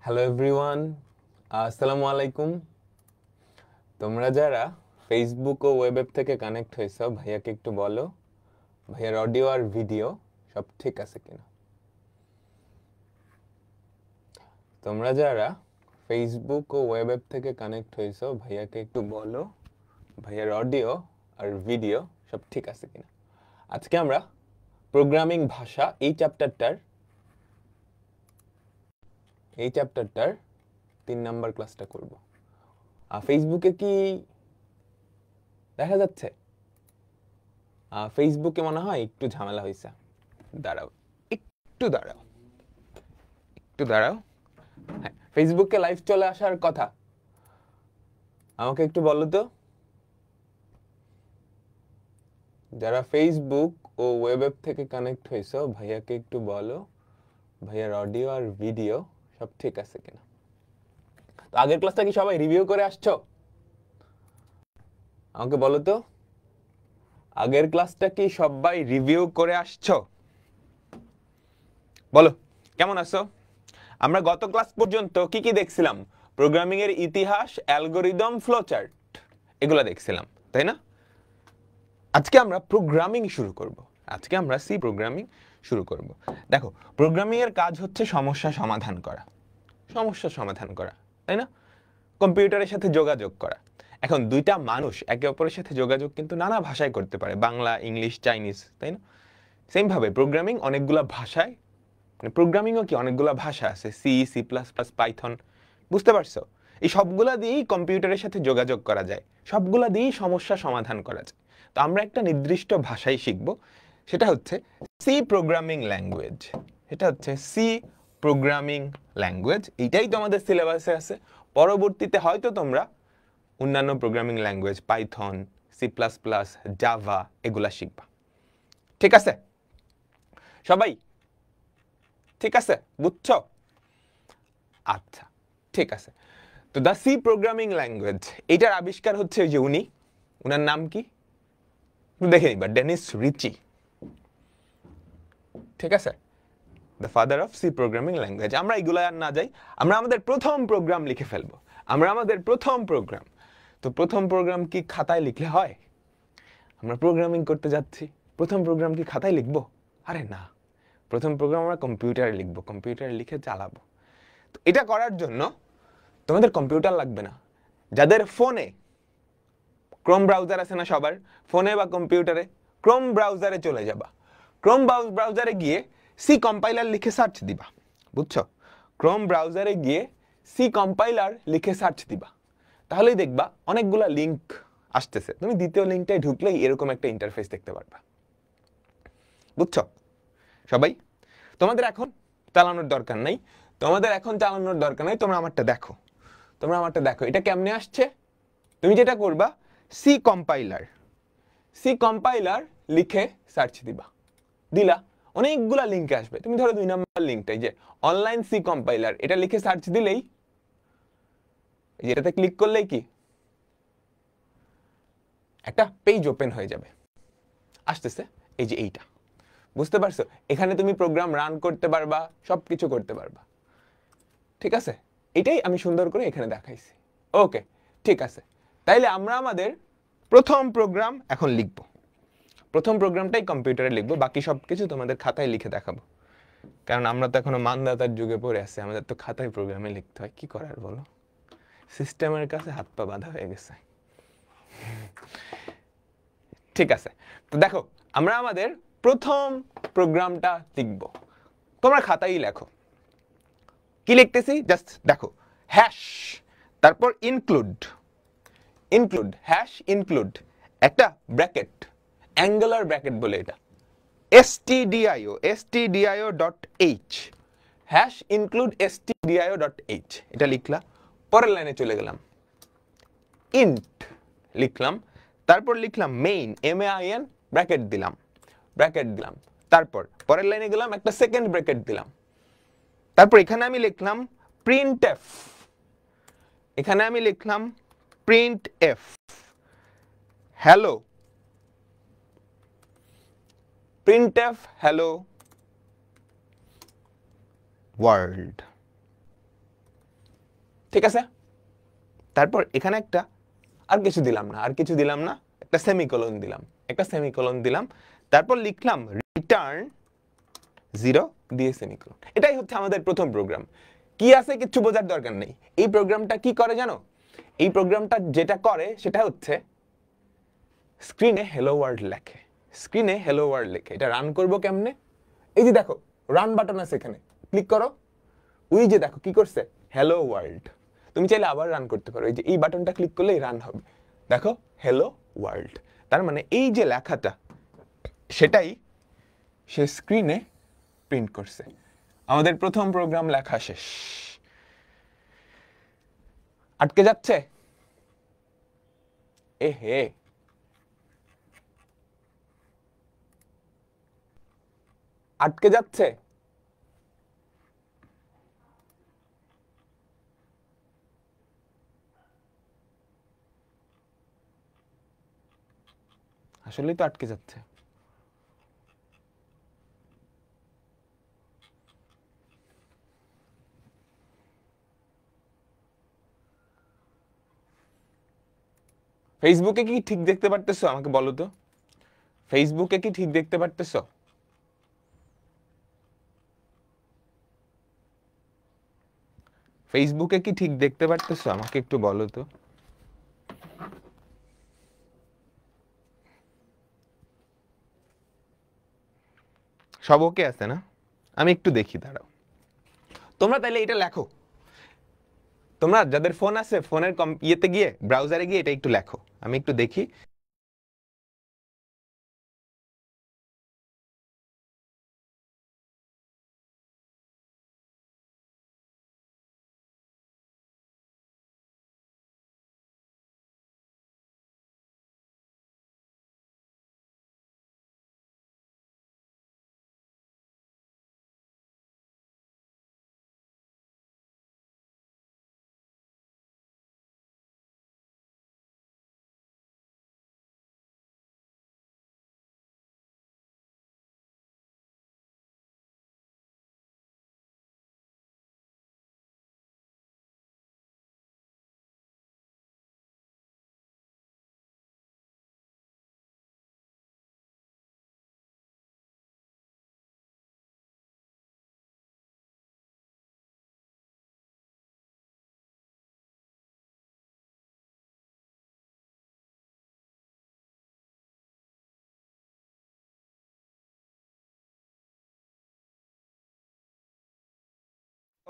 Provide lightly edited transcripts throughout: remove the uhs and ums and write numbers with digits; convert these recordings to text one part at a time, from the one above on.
Hello everyone, আসসালামু আলাইকুম। তোমরা যারা ফেসবুক ও ওয়েব অ্যাপ থেকে কানেক্ট হয়েছো, ভাইয়াকে একটু বলো ভাইয়ার অডিও আর ভিডিও সব ঠিক আছে কিনা। তোমরা যারা ফেসবুক ও ওয়েব অ্যাপ থেকে কানেক্ট হয়েছো, ভাইয়াকে একটু বলো ভাইয়ার অডিও আর ভিডিও সব ঠিক আছে কিনা। আজকে আমরা প্রোগ্রামিং ভাষা এই চ্যাপ্টারটার 3 নাম্বার ক্লাসটা করব। ফেসবুকে কি দেখা যাচ্ছে? ফেসবুকে মনে হয় একটু ঝামেলা হয়েছে। দাঁড়াও একটু দাঁড়াও একটু দাঁড়াও হ্যাঁ, ফেসবুকে লাইভ চলে আসার কথা। আমাকে একটু বলো তো, যারা ফেসবুক ও ওয়েব অ্যাপ থেকে কানেক্ট হয়েছো, ভাইয়াকে একটু বলো ভাইয়ার অডিও আর ভিডিও সব ঠিক আছে কিনা। তো আগের ক্লাসটা কি সবাই রিভিউ করে আসছো? আমাকে বলো তো, আগের ক্লাসটা কি সবাই রিভিউ করে আসছো? বলো কেমন আছো? আমরা গত ক্লাস পর্যন্ত কি কি দেখছিলাম? প্রোগ্রামিং এর ইতিহাস, অ্যালগরিদম, ফ্লোচার্ট, এগুলা দেখছিলাম, তাই না? আজকে আমরা প্রোগ্রামিং শুরু করব। আজকে আমরা সি প্রোগ্রামিং শুরু করব। দেখো, প্রোগ্রামিং এর কাজ হচ্ছে সমস্যা সমাধান করা, তাই না? কম্পিউটারের সাথে যোগাযোগ করা। এখন দুইটা মানুষ একে অপরের সাথে যোগাযোগ কিন্তু নানা ভাষায় করতে পারে, বাংলা, ইংলিশ, চাইনিজ, তাই না? সেম ভাবে প্রোগ্রামিং অনেকগুলা ভাষায়, মানে প্রোগ্রামিংও কি অনেকগুলা ভাষা আছে, C, C plus plus, Python, বুঝতে পারছো? এই সবগুলা দিয়েই কম্পিউটারের সাথে যোগাযোগ করা যায়, সবগুলা দিয়েই সমস্যা সমাধান করা যায়। তো আমরা একটা নির্দিষ্ট ভাষাই শিখব, সেটা হচ্ছে সি প্রোগ্রামিং ল্যাঙ্গুয়েজ। এইটাই তো আমাদের সিলেবাসে আছে। পরবর্তীতে হয়তো তোমরা অন্যান্য programming language, Python, C plus plus, Java, এগুলা শিখবা। ঠিক আছে সবাই? ঠিক আছে, বুঝছো? আচ্ছা, ঠিক আছে। তো দ্য সি প্রোগ্রামিং ল্যাঙ্গুয়েজ, এটার আবিষ্কার হচ্ছে ওই যে উনার নাম কি দেখে নিবা, ডেনিস রিচি। ঠিক আছে, the father of C programming language. আমরা এগুলো আর না যাই, আমরা আমাদের প্রথম প্রোগ্রাম লিখে ফেলবো। তো প্রথম প্রোগ্রাম কি খাতায় লিখলে হয়? আমরা প্রোগ্রামিং করতে যাচ্ছি, প্রথম প্রোগ্রাম কি খাতায় লিখবো? আরে না, প্রথম প্রোগ্রাম আমরা কম্পিউটারে লিখবো, কম্পিউটারে লিখে চালাবো। তো এটা করার জন্য তোমাদের কম্পিউটার লাগবে না। যাদের ফোনে ক্রোম ব্রাউজার আছে না, সবার ফোনে বা কম্পিউটারে, ক্রোম ব্রাউজারে চলে যাবা। ক্রোম ব্রাউজারে গিয়ে সি কম্পাইলার লিখে সার্চ দিবা, বুঝছো? ক্রোম ব্রাউজারে গিয়ে সি কম্পাইলার লিখে সার্চ দিবা, তাহলেই দেখবা অনেকগুলা লিংক আসতেছে। তুমি দ্বিতীয় লিংকটায় ঢুকলেই এরকম একটা ইন্টারফেস দেখতে পারবা, বুঝছো সবাই? তোমাদের এখন চালানোর দরকার নাই, তোমরা আমারটা দেখো এটা কেমনে আসছে। তুমি যেটা করবা, সি কম্পাইলার লিখে সার্চ দিলা, অনেকগুলা লিংকে আসবে। তুমি ধরো 2 নাম্বার লিংকটাই, যে অনলাইন সি কম্পাইলার, এটা লিখে সার্চ দিলেই, এটাতে ক্লিক করলেই কি একটা পেজ ওপেন হয়ে যাবে, আসতেছে এই যে এইটা, বুঝতে পারছো? এখানে তুমি প্রোগ্রাম রান করতে পারবা, সবকিছু করতে পারবা। ঠিক আছে, এটাই আমি সুন্দর করে এখানে দেখাইছি। ওকে, ঠিক আছে। তাইলে আমরা আমাদের প্রথম প্রোগ্রাম এখন লিখব। প্রথম প্রোগ্রামটাই কম্পিউটারে লিখবো, বাকি সবকিছু তোমাদের খাতায় লিখে দেখাবো, কারণ আমরা তো এখনো মানদাতার যুগে পড়ে আছি, আমাদের তো খাতায় প্রোগ্রামে লিখতে হয়। কি করার বলো, সিস্টেমের কাছে হাত পা বাঁধা হয়ে গেছে। ঠিক আছে, তো দেখো আমরা আমাদের প্রথম প্রোগ্রামটা লিখব। তোমরা খাতায় লেখো, কি লিখতেছি জাস্ট দেখো। হ্যাশ, তারপর ইনক্লুড একটা ব্র্যাকেট, অ্যাঙ্গুলার ব্র্যাকেট বলে এটা, stdio.h, হ্যাশ ইনক্লুড stdio.h, এটা লিখলা। পরের লাইনে চলে গেলাম, ইন্ট লিখলাম, তারপর লিখলাম মেইন, main, ব্র্যাকেট দিলাম। তারপর পরের লাইনে গেলাম, একটা সেকেন্ড ব্র্যাকেট দিলাম। তারপর এখানে আমি লিখলাম printf, হ্যালো, হ্যালো ওয়ার্ল্ড। ঠিক আছে, তারপর এখানে একটা আর কিছু দিলাম না, একটা সেমিকোলন দিলাম, তারপর লিখলাম রিটার্ন 0 দিয়ে সেমিকোলন। এটাই হচ্ছে আমাদের প্রথম প্রোগ্রাম। কি আছে কিচ্ছু বোঝার দরকার নেই। এই প্রোগ্রামটা কি করে জানো? এই প্রোগ্রামটা যেটা করে সেটা হচ্ছে স্ক্রিনে হেলো ওয়ার্ল্ড লেখে, এটা রান করব কেমনে? এই যে দেখো রান বাটন আছে, এখানে ক্লিক করো, ওই যে দেখো কি করছে, হ্যালো ওয়ার্ল্ড। তুমি চাইলে আবার রান করতে পারো, এই যে এই বাটনটা ক্লিক করলেই রান হবে। দেখো হ্যালো ওয়ার্ল্ড, তার মানে এই যে লেখাটা সেটাই সে স্ক্রিনে প্রিন্ট করছে। আমাদের প্রথম প্রোগ্রাম লেখা শেষ। আটকে যাচ্ছে? হে আটকে যাচ্ছে? আসলেই তো আটকে যাচ্ছে। ফেসবুকে কি ঠিক দেখতে পারতেছো? আমাকে বলো তো, ফেসবুকে কি ঠিক দেখতে পারতেছো? ফেসবুকে কি ঠিক দেখতে পারতেছো? আমাকে একটু বলো তো। সব ওকে আছে না? আমি একটু দেখি, দাঁড়াও। তোমরা তাইলে এটা লেখো, তোমরা যাদের ফোন আছে ফোনের ইয়েতে গিয়ে ব্রাউজারে গিয়ে এটা একটু লেখো, আমি একটু দেখি।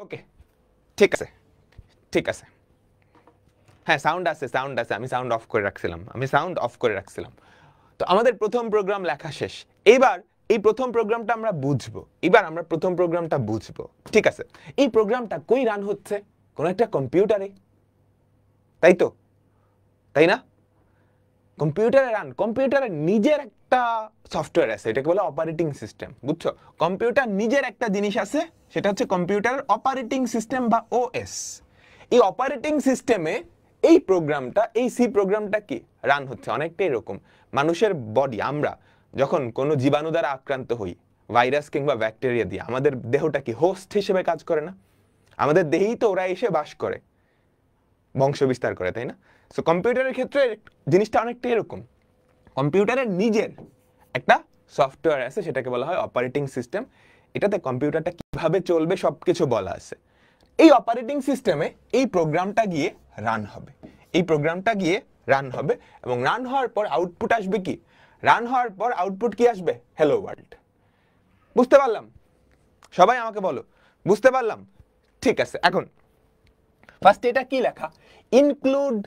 ওকে, ঠিক আছে, ঠিক আছে। হ্যাঁ, সাউন্ড আছে, আমি সাউন্ড অফ করে রাখছিলাম। তো আমাদের প্রথম প্রোগ্রাম লেখা শেষ। এবার এই প্রথম প্রোগ্রামটা আমরা বুঝবো, ঠিক আছে? এই প্রোগ্রামটা কই রান হচ্ছে? কোন একটা কম্পিউটারে, তাই তো, তাই না? কম্পিউটারের নিজের একটা সফটওয়্যার আছে, এটাকে বলে অপারেটিং সিস্টেম, বুঝছো? কম্পিউটার নিজের একটা জিনিস আছে, সেটা হচ্ছে কম্পিউটারের অপারেটিং সিস্টেম বা ওএস। এই অপারেটিং সিস্টেমে এই প্রোগ্রামটা, এই সি প্রোগ্রামটা কি রান হচ্ছে? অনেকটা এরকম মানুষের বডি, আমরা যখন কোনো জীবাণু দ্বারা আক্রান্ত হই, ভাইরাস কিংবা ব্যাকটেরিয়া দিয়ে, আমাদের দেহটা কি হোস্ট হিসেবে কাজ করে না? আমাদের দেহেই তো ওরা এসে বাস করে, বংশ বিস্তার করে, তাই না? সো কম্পিউটারের ক্ষেত্রে জিনিসটা অনেকটা এরকম। কম্পিউটারের নিজের একটা সফটওয়্যার আছে, সেটাকে বলা হয় অপারেটিং সিস্টেম। এটাতে কম্পিউটারটা কিভাবে চলবে সবকিছু বলা আছে। এই অপারেটিং সিস্টেমে এই প্রোগ্রামটা গিয়ে রান হবে, এবং রান হওয়ার পর আউটপুট আসবে কি? কি আসবে? Hello world. বুঝতে পারলাম? সবাই আমাকে বলো, বুঝতে পারলাম? ঠিক আছে। এখন ফার্স্ট এটা কি লেখা? ইনক্লুড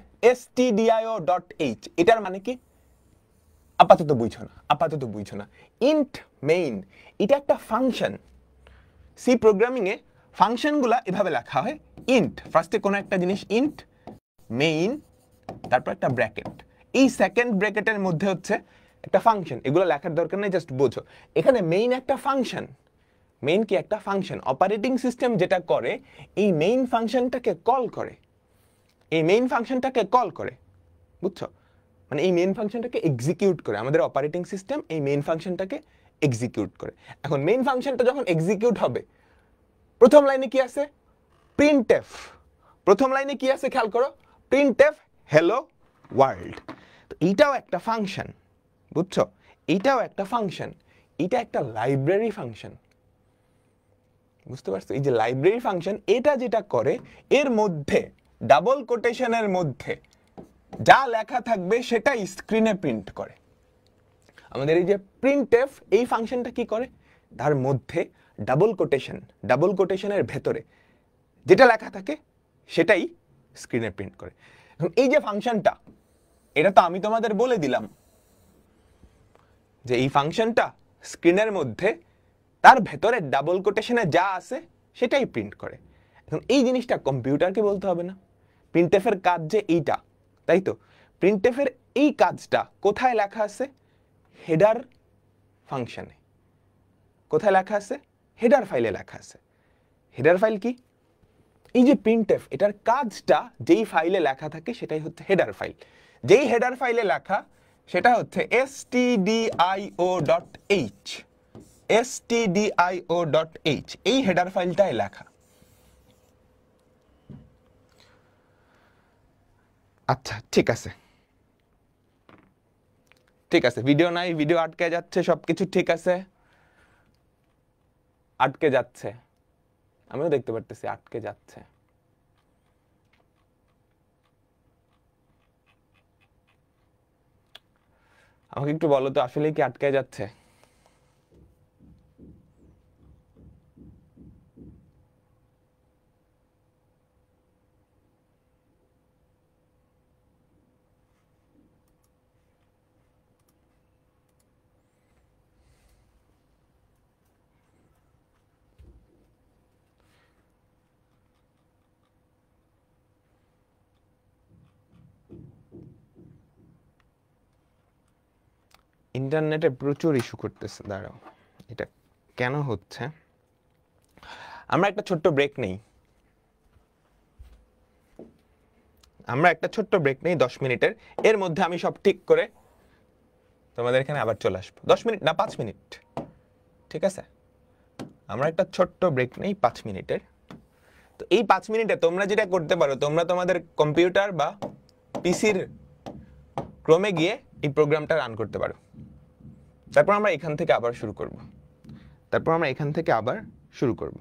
stdio.h, এটার মানে কি? আপাতত বুঝছো না। ইন্ট মেইন, এটা একটা ফাংশন। সি প্রোগ্রামিং এ ফাংশনগুলা এভাবে লেখা হয়। ইন্ট, ফার্স্টে কোনো একটা জিনিস ইন্ট, মেইন, তারপর একটা ব্র্যাকেট। এই সেকেন্ড ব্র্যাকেটের মধ্যে হচ্ছে একটা ফাংশন। এগুলো লেখার দরকার নেই, জাস্ট বোঝো। এখানে মেইন একটা ফাংশন, মেইন কি একটা ফাংশন। অপারেটিং সিস্টেম যেটা করে, এই মেইন ফাংশনটাকে কল করে, বুঝছো? মানে এই মেইন ফাংশনটাকে এক্সিকিউট করে আমাদের অপারেটিং সিস্টেম, এই মেইন ফাংশনটাকে এক্সিকিউট করে। এখন মেইন ফাংশনটা যখন এক্সিকিউট হবে, প্রথম লাইনে কি আছে? প্রিন্টএফ, প্রথম লাইনে কি আছে খেয়াল করো, প্রিন্টএফ হ্যালো ওয়ার্ল্ড। তো এইটাও একটা ফাংশন, বুঝছো? এইটাও একটা ফাংশন, এটা একটা লাইব্রেরি ফাংশন, বুঝতে পারছো? এই যে লাইব্রেরি ফাংশন, এটা যেটা করে এর মধ্যে ডাবল কোটেশনের মধ্যে যা লেখা থাকবে সেটাই স্ক্রিনে প্রিন্ট করে। আমাদের এই যে প্রিন্টএফ এই ফাংশনটা কি করে, তার মধ্যে ডাবল কোটেশনের ভেতরে যেটা লেখা থাকে সেটাই স্ক্রিনে প্রিন্ট করে। এখন এই যে ফাংশনটা, এটা তো আমি তোমাদের বলে দিলাম যে এই ফাংশনটা স্ক্রিনের মধ্যে তার ভেতরে ডাবল কোটেশনে যা আছে সেটাই প্রিন্ট করে। এখন এই জিনিসটা কম্পিউটারকে বলতে হবে না, প্রিন্টএফের কাজ যে এইটা, তাই তো? প্রিন্টএফের এই কাজটা কোথায় লেখা আছে? হেডার ফাংশনে। কোথায় লেখা আছে? হেডার ফাইলে লেখা আছে। হেডার ফাইল কি? এই যে প্রিন্টএফ, এটার কাজটা যেই ফাইলে লেখা থাকে সেটাই হচ্ছে হেডার ফাইল। যেই হেডার ফাইলে লেখা সেটা হচ্ছে stdio.h। stdio.h এই হেডার ফাইলটাই লেখা। আচ্ছা ঠিক আছে, ঠিক আছে, ভিডিও নাই, ভিডিও আটকে যাচ্ছে, সবকিছু ঠিক আছে, আটকে যাচ্ছে, আমিও দেখতে পারতেছি আটকে যাচ্ছে। আমাকে একটু বলো তো আসলে কি আটকে যাচ্ছে? ইন্টারনেটে প্রচুর ইস্যু করতেছে, দাঁড়াও, এটা কেন হচ্ছে? আমরা একটা ছোট্ট ব্রেক নেই, আমরা একটা ছোট্ট ব্রেক নেই 10 মিনিটের, এর মধ্যে আমি সব ঠিক করে তোমাদের এখানে আবার চলে আসবো। 10 মিনিট না, 5 মিনিট, ঠিক আছে? আমরা একটা ছোট্ট ব্রেক নেই 5 মিনিটের। তো এই 5 মিনিটে তোমরা যেটা করতে পারো, তোমরা তোমাদের কম্পিউটার বা পিসির ক্রোমে গিয়ে এই প্রোগ্রামটা রান করতে পারো। তারপর আমরা এখান থেকে আবার শুরু করব।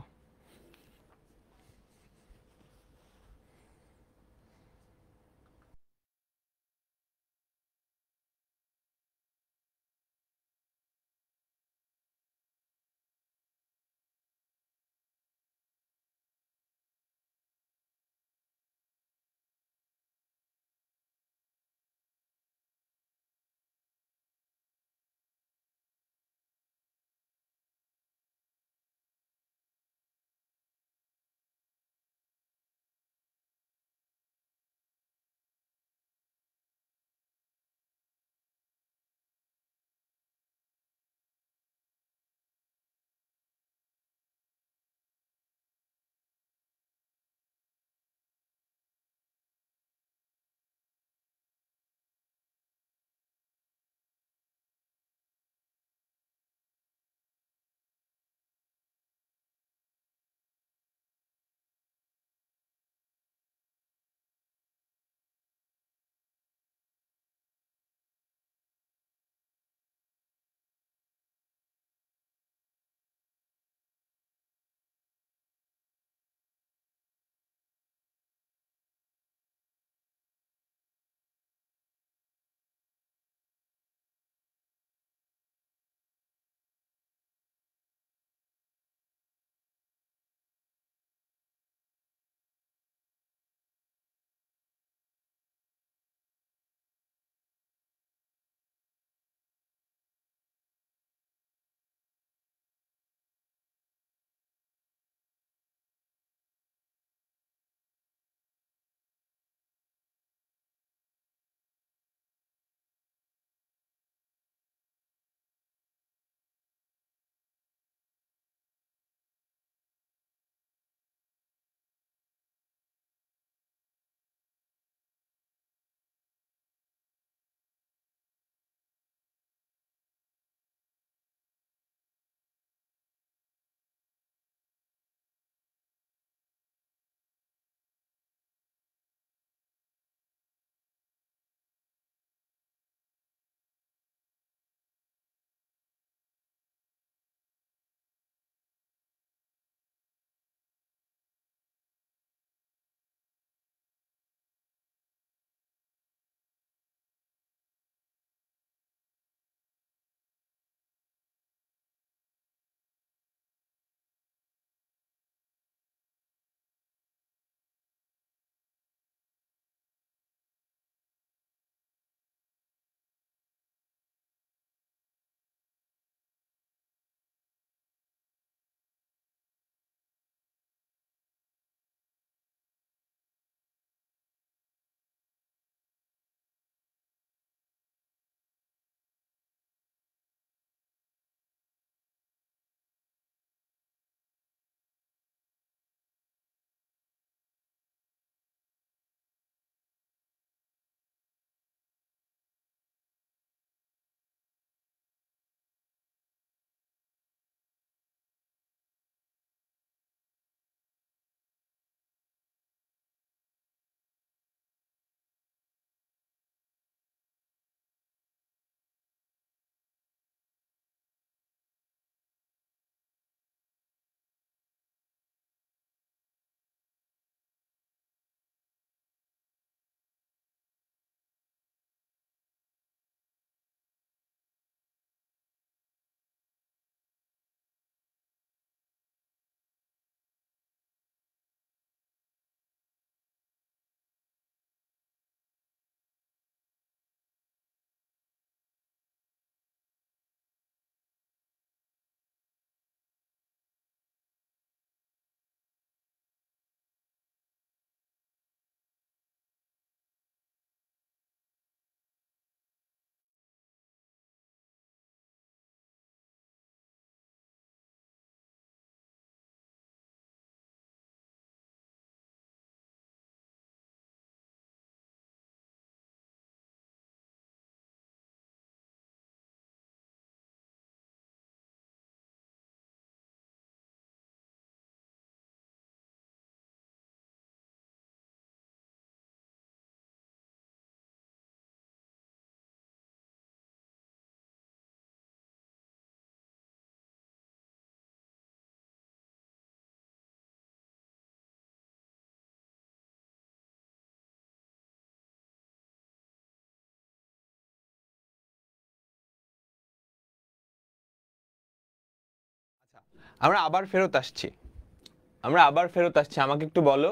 আমরা আবার ফেরত আসছি আমাকে একটু বলো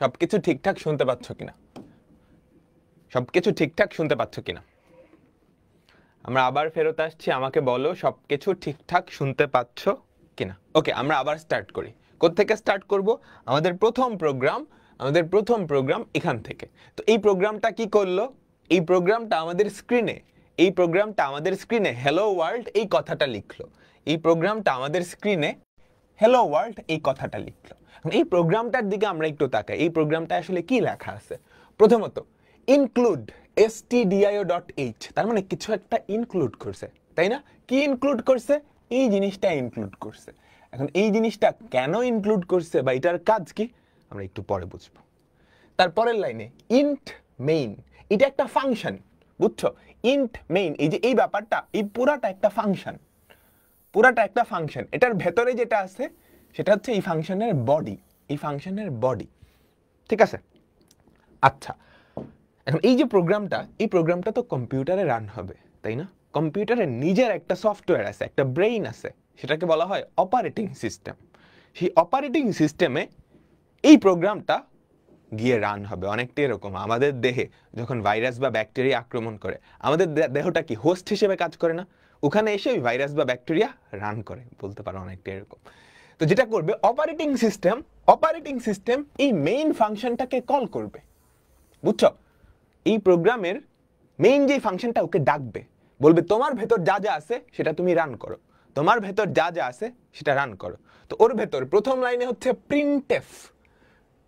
সবকিছু ঠিকঠাক শুনতে পাচ্ছ কিনা আমরা আবার ফেরত আসছি আমাকে বলো সবকিছু ঠিকঠাক শুনতে পাচ্ছ কিনা ওকে আমরা আবার স্টার্ট করি কোত্থেকে স্টার্ট করব আমাদের প্রথম প্রোগ্রাম এখান থেকে তো এই প্রোগ্রামটা কি করলো এই প্রোগ্রামটা আমাদের স্ক্রিনে হ্যালো ওয়ার্ল্ড এই কথাটা লিখলো এই প্রোগ্রামটার দিকে আমরা একটু তাকাই এই প্রোগ্রামটা আসলে কি লেখা আছে প্রথমত ইনক্লুড stdio.h তার মানে কিছু একটা ইনক্লুড করছে তাই না কি ইনক্লুড করছে এই জিনিসটা ইনক্লুড করছে এখন এই জিনিসটা কেন ইনক্লুড করছে বা এটার কাজ কি আমরা একটু পরে বুঝবো তারপরের লাইনে ইন্ট মেইন এটা একটা ফাংশন বুঝছো ইন্ট মেইন এই যে এই ব্যাপারটা এই পুরাটা একটা ফাংশন এটার ভেতরে যেটা আছে সেটা হচ্ছে এই ফাংশনের বডি ঠিক আছে আচ্ছা এখন এই যে প্রোগ্রামটা তো কম্পিউটারে রান হবে তাই না কম্পিউটারের নিজের একটা সফটওয়্যার আছে একটা ব্রেইন আছে সেটাকে বলা হয় অপারেটিং সিস্টেম সেই অপারেটিং সিস্টেমে এই প্রোগ্রামটা গিয়ে রান হবে অনেকটা এরকম আমাদের দেহে যখন ভাইরাস বা ব্যাকটেরিয়া আক্রমণ করে আমাদের দেহটা কি হোস্ট হিসেবে কাজ করে না ওখানে এসে ওই ভাইরাস বা ব্যাকটেরিয়া রান করে বলতে পারো অনেকটা এরকম তো যেটা করবে অপারেটিং সিস্টেম এই মেইন ফাংশনটাকে কল করবে বুঝছো এই প্রোগ্রামের মেইন যে ফাংশনটা ওকে ডাকবে বলবে তোমার ভেতর যা যা আছে সেটা তুমি রান করো তো ওর ভেতর প্রথম লাইনে হচ্ছে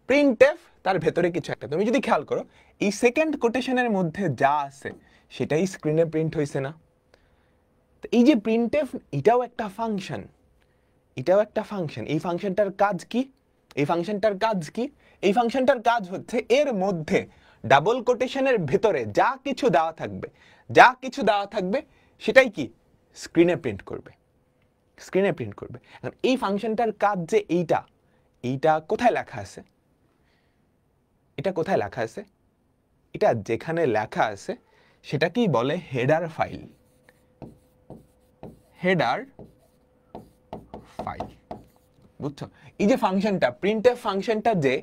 প্রিন্টএফ তার ভেতরে কিছু একটা তুমি যদি খেয়াল করো এই সেকেন্ড কোটেশনের মধ্যে যা আছে সেটাই স্ক্রিনে প্রিন্ট হইছে না তো এই যে প্রিন্টএফ এটাও একটা ফাংশন এই ফাংশনটার কাজ হচ্ছে এর মধ্যে ডাবল কোটেশনের ভেতরে যা কিছু দেওয়া থাকবে সেটাই কি স্ক্রিনে প্রিন্ট করবে এখন এই ফাংশনটার কাজ যে এইটা কোথায় লেখা আছে এটা যেখানে লেখা আছে সেটাকেই বলে হেডার ফাইল বুঝছো এই যে ফাংশনটা প্রিন্টএফ ফাংশনটা যে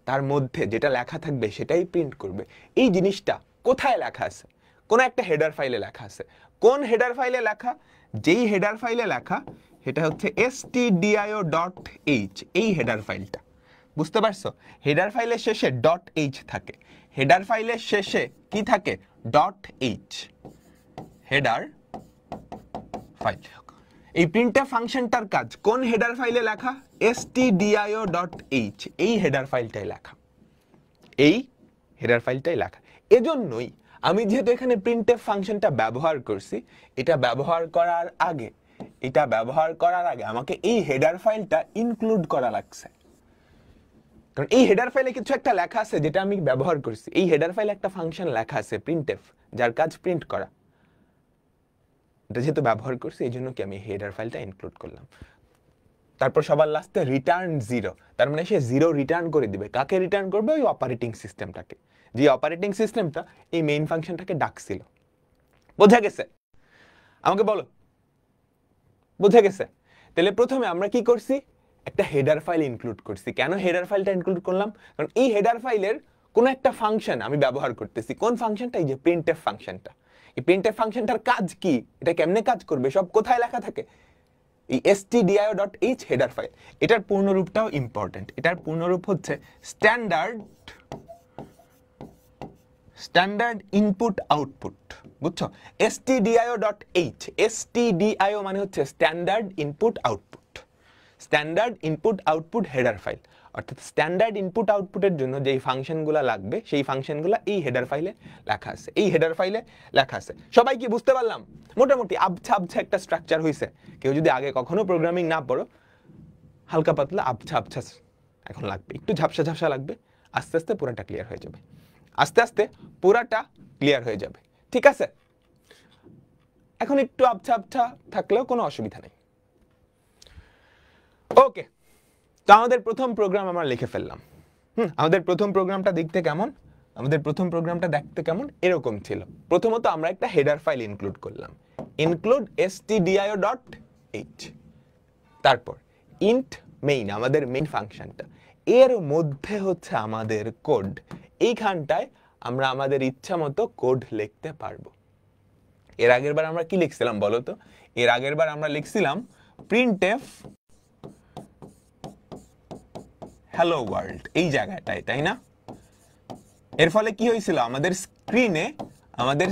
তার মধ্যে যেটা লেখা থাকবে সেটাই প্রিন্ট করবে এই জিনিসটা কোথায় লেখা আছে কোন একটা হেডার ফাইলে লেখা আছে কোন হেডার ফাইলে লেখা যেই হেডার ফাইলে লেখা সেটা হচ্ছে stdio.h এই হেডার ফাইলটা বুঝতে পারছো হেডার ফাইলের শেষে .h থাকে হেডার ফাইলের শেষে কি থাকে .h হেডার ফাইল এই প্রিন্টএফ ফাংশনটার কাজ কোন হেডার ফাইলে লেখা stdio.h এই হেডার ফাইলটাই লেখা এজন্যই আমি যেহেতু এখানে প্রিন্টএফ ফাংশনটা ব্যবহার করছি এটা ব্যবহার করার আগে আমাকে এই হেডার ফাইলটা ইনক্লুড করা লাগছে কারণ এই হেডার ফাইলে কিছু একটা লেখা আছে যেটা আমি ব্যবহার করছি এই হেডার ফাইলে একটা ফাংশন লেখা আছে প্রিন্টএফ যার কাজ প্রিন্ট করা এটা যেহেতু ব্যবহার করছি এই জন্য কি আমি হেডার ফাইলটা ইনক্লুড করলাম তারপর সবার লাস্টে রিটার্ন 0 তার মানে সে 0 রিটার্ন করে দিবে কাকে রিটার্ন করবে ওই অপারেটিং সিস্টেমটাকে যে অপারেটিং সিস্টেমটা এই মেইন ফাংশনটাকে ডাকছিল বোঝা গেছে আমাকে বলো বোঝা গেছে তাহলে প্রথমে আমরা কি করছি একটা হেডার ফাইল ইনক্লুড করছি কেন হেডার ফাইলটা ইনক্লুড করলাম কারণ এই হেডার ফাইলের কোন একটা ফাংশন আমি ব্যবহার করতেছি কোন ফাংশনটা এই যে প্রিন্টএফ ফাংশনটা এই প্রিন্টএফ ফাংশনটার কাজ কি এটা কেমনে কাজ করবে সব কোথায় লেখা থাকে এই stdio.h হেডার ফাইল এটার পূর্ণরূপটাও ইম্পর্টেন্ট এটার পূর্ণরূপ হচ্ছে স্ট্যান্ডার্ড ইনপুট আউটপুট বুঝছো stdio মানে হচ্ছে standard input output header file অর্থাৎ স্ট্যান্ডার্ড ইনপুট আউটপুটের জন্য যেই ফাংশনগুলো লাগবে সেই ফাংশনগুলো এই হেডার ফাইলে লেখা আছে সবাই কি বুঝতে পারলাম মোটামুটি আবছা একটা স্ট্রাকচার হইছে কেউ যদি আগে কখনো প্রোগ্রামিং না পড়ো হালকা পাতলা আবছা এখন লাগবে একটু ঝাপসা লাগবে আস্তে আস্তে পুরাটা ক্লিয়ার হয়ে যাবে ঠিক আছে এখন একটু আবছা থাকলেও কোনো অসুবিধা নেই ওকে তো আমাদের প্রথম প্রোগ্রাম আমরা লিখে ফেললাম আমাদের প্রথম প্রোগ্রামটা দেখতে কেমন এরকম ছিল প্রথমত আমরা একটা হেডার ফাইল ইনক্লুড করলাম ইনক্লুড stdio.h তারপর ইন্ট মেইন, আমাদের মেইন ফাংশনটা, এর মধ্যে হচ্ছে আমাদের কোড। এইখানটায় আমরা আমাদের ইচ্ছা মতো কোড লিখতে পারবো। এর আগের বার আমরা কি লিখছিলাম বলো তো? এর আগের বার আমরা লিখছিলাম printf hello world এই জায়গাটায়, তাই না? এর ফলে কি হয়েছিল? আমাদের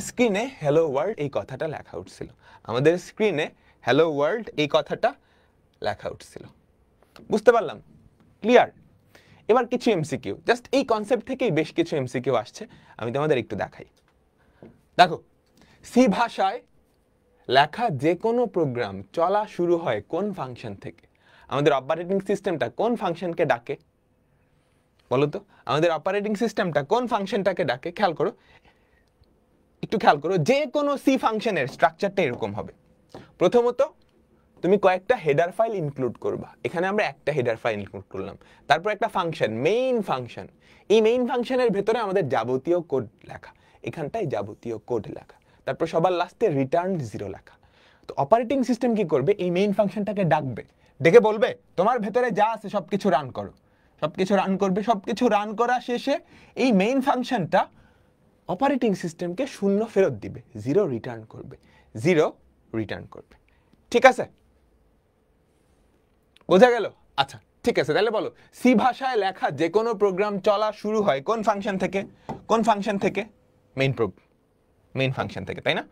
স্ক্রিনে hello world এই কথাটা লেখা উঠছিল। আমাদের স্ক্রিনে hello world এই কথাটা লেখা উঠছিল। বুঝতে পারলাম? ক্লিয়ার? এবার কিছু এমসিকিউ, জাস্ট এই কনসেপ্ট থেকেই বেশ কিছু এমসিকিউ আসছে, আমি তোমাদের একটু দেখাই। দেখো, সি ভাষায় লেখা যে কোনো প্রোগ্রাম চলা শুরু হয় কোন ফাংশন থেকে? আমাদের অপারেটিং সিস্টেমটা কোন ফাংশনকে ডাকে বলো তো? আমাদের অপারেটিং সিস্টেমটা কোন ফাংশনটাকে ডাকে? একটু খেয়াল করো, যে কোনো সি ফাংশনের স্ট্রাকচারটা এরকম হবে। প্রথমত তুমি কয়েকটা হেডার ফাইল ইনক্লুড করবা। এখানে আমরা একটা হেডার ফাইল ইনক্লুড করলাম। তারপর একটা ফাংশন, মেইন ফাংশন। এই মেইন ফাংশনের ভেতরে আমাদের যাবতীয় কোড লেখা, এখানটায় যাবতীয় কোড লেখা। তারপর সবার লাস্টে রিটার্ন 0 লেখা। তো অপারেটিং সিস্টেম কি করবে? এই মেইন ফাংশনটাকে ডাকবে, ডেকে বলবে তোমার ভেতরে যা আছে সবকিছু রান করো। সবকিছু রান করবে। সবকিছু রান করা শেষে এই মেইন ফাংশনটা অপারেটিং সিস্টেমকে 0 ফেরত দিবে, 0 রিটার্ন করবে, 0 রিটার্ন করবে। ঠিক আছে? বোঝা গেল? আচ্ছা ঠিক আছে, তাহলে বলো, সি ভাষায় লেখা যে কোনো প্রোগ্রাম চলা শুরু হয় কোন ফাংশন থেকে? কোন ফাংশন থেকে? মেইন ফাংশন থেকে, তাই না?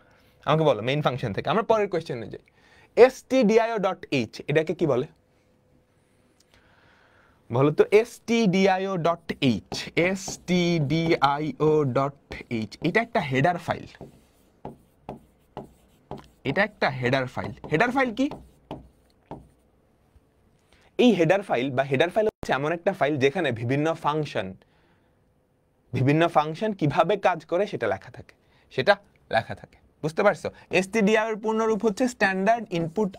আমাকে বলো মেইন ফাংশন থেকে। আমরা পরের কোশ্চেনে যাই। stdio.h এটাকে কি বলে বলো তো? stdio.h এটা একটা হেডার ফাইল। এটা একটা হেডার ফাইল। হেডার ফাইল কি? এই হেডার ফাইল হচ্ছে এমন একটা ফাইল যেখানে বিভিন্ন ফাংশন কিভাবে কাজ করে সেটা লেখা থাকে। বুঝতে পারছো? stdio এর পূর্ণরূপ হচ্ছে স্ট্যান্ডার্ড ইনপুট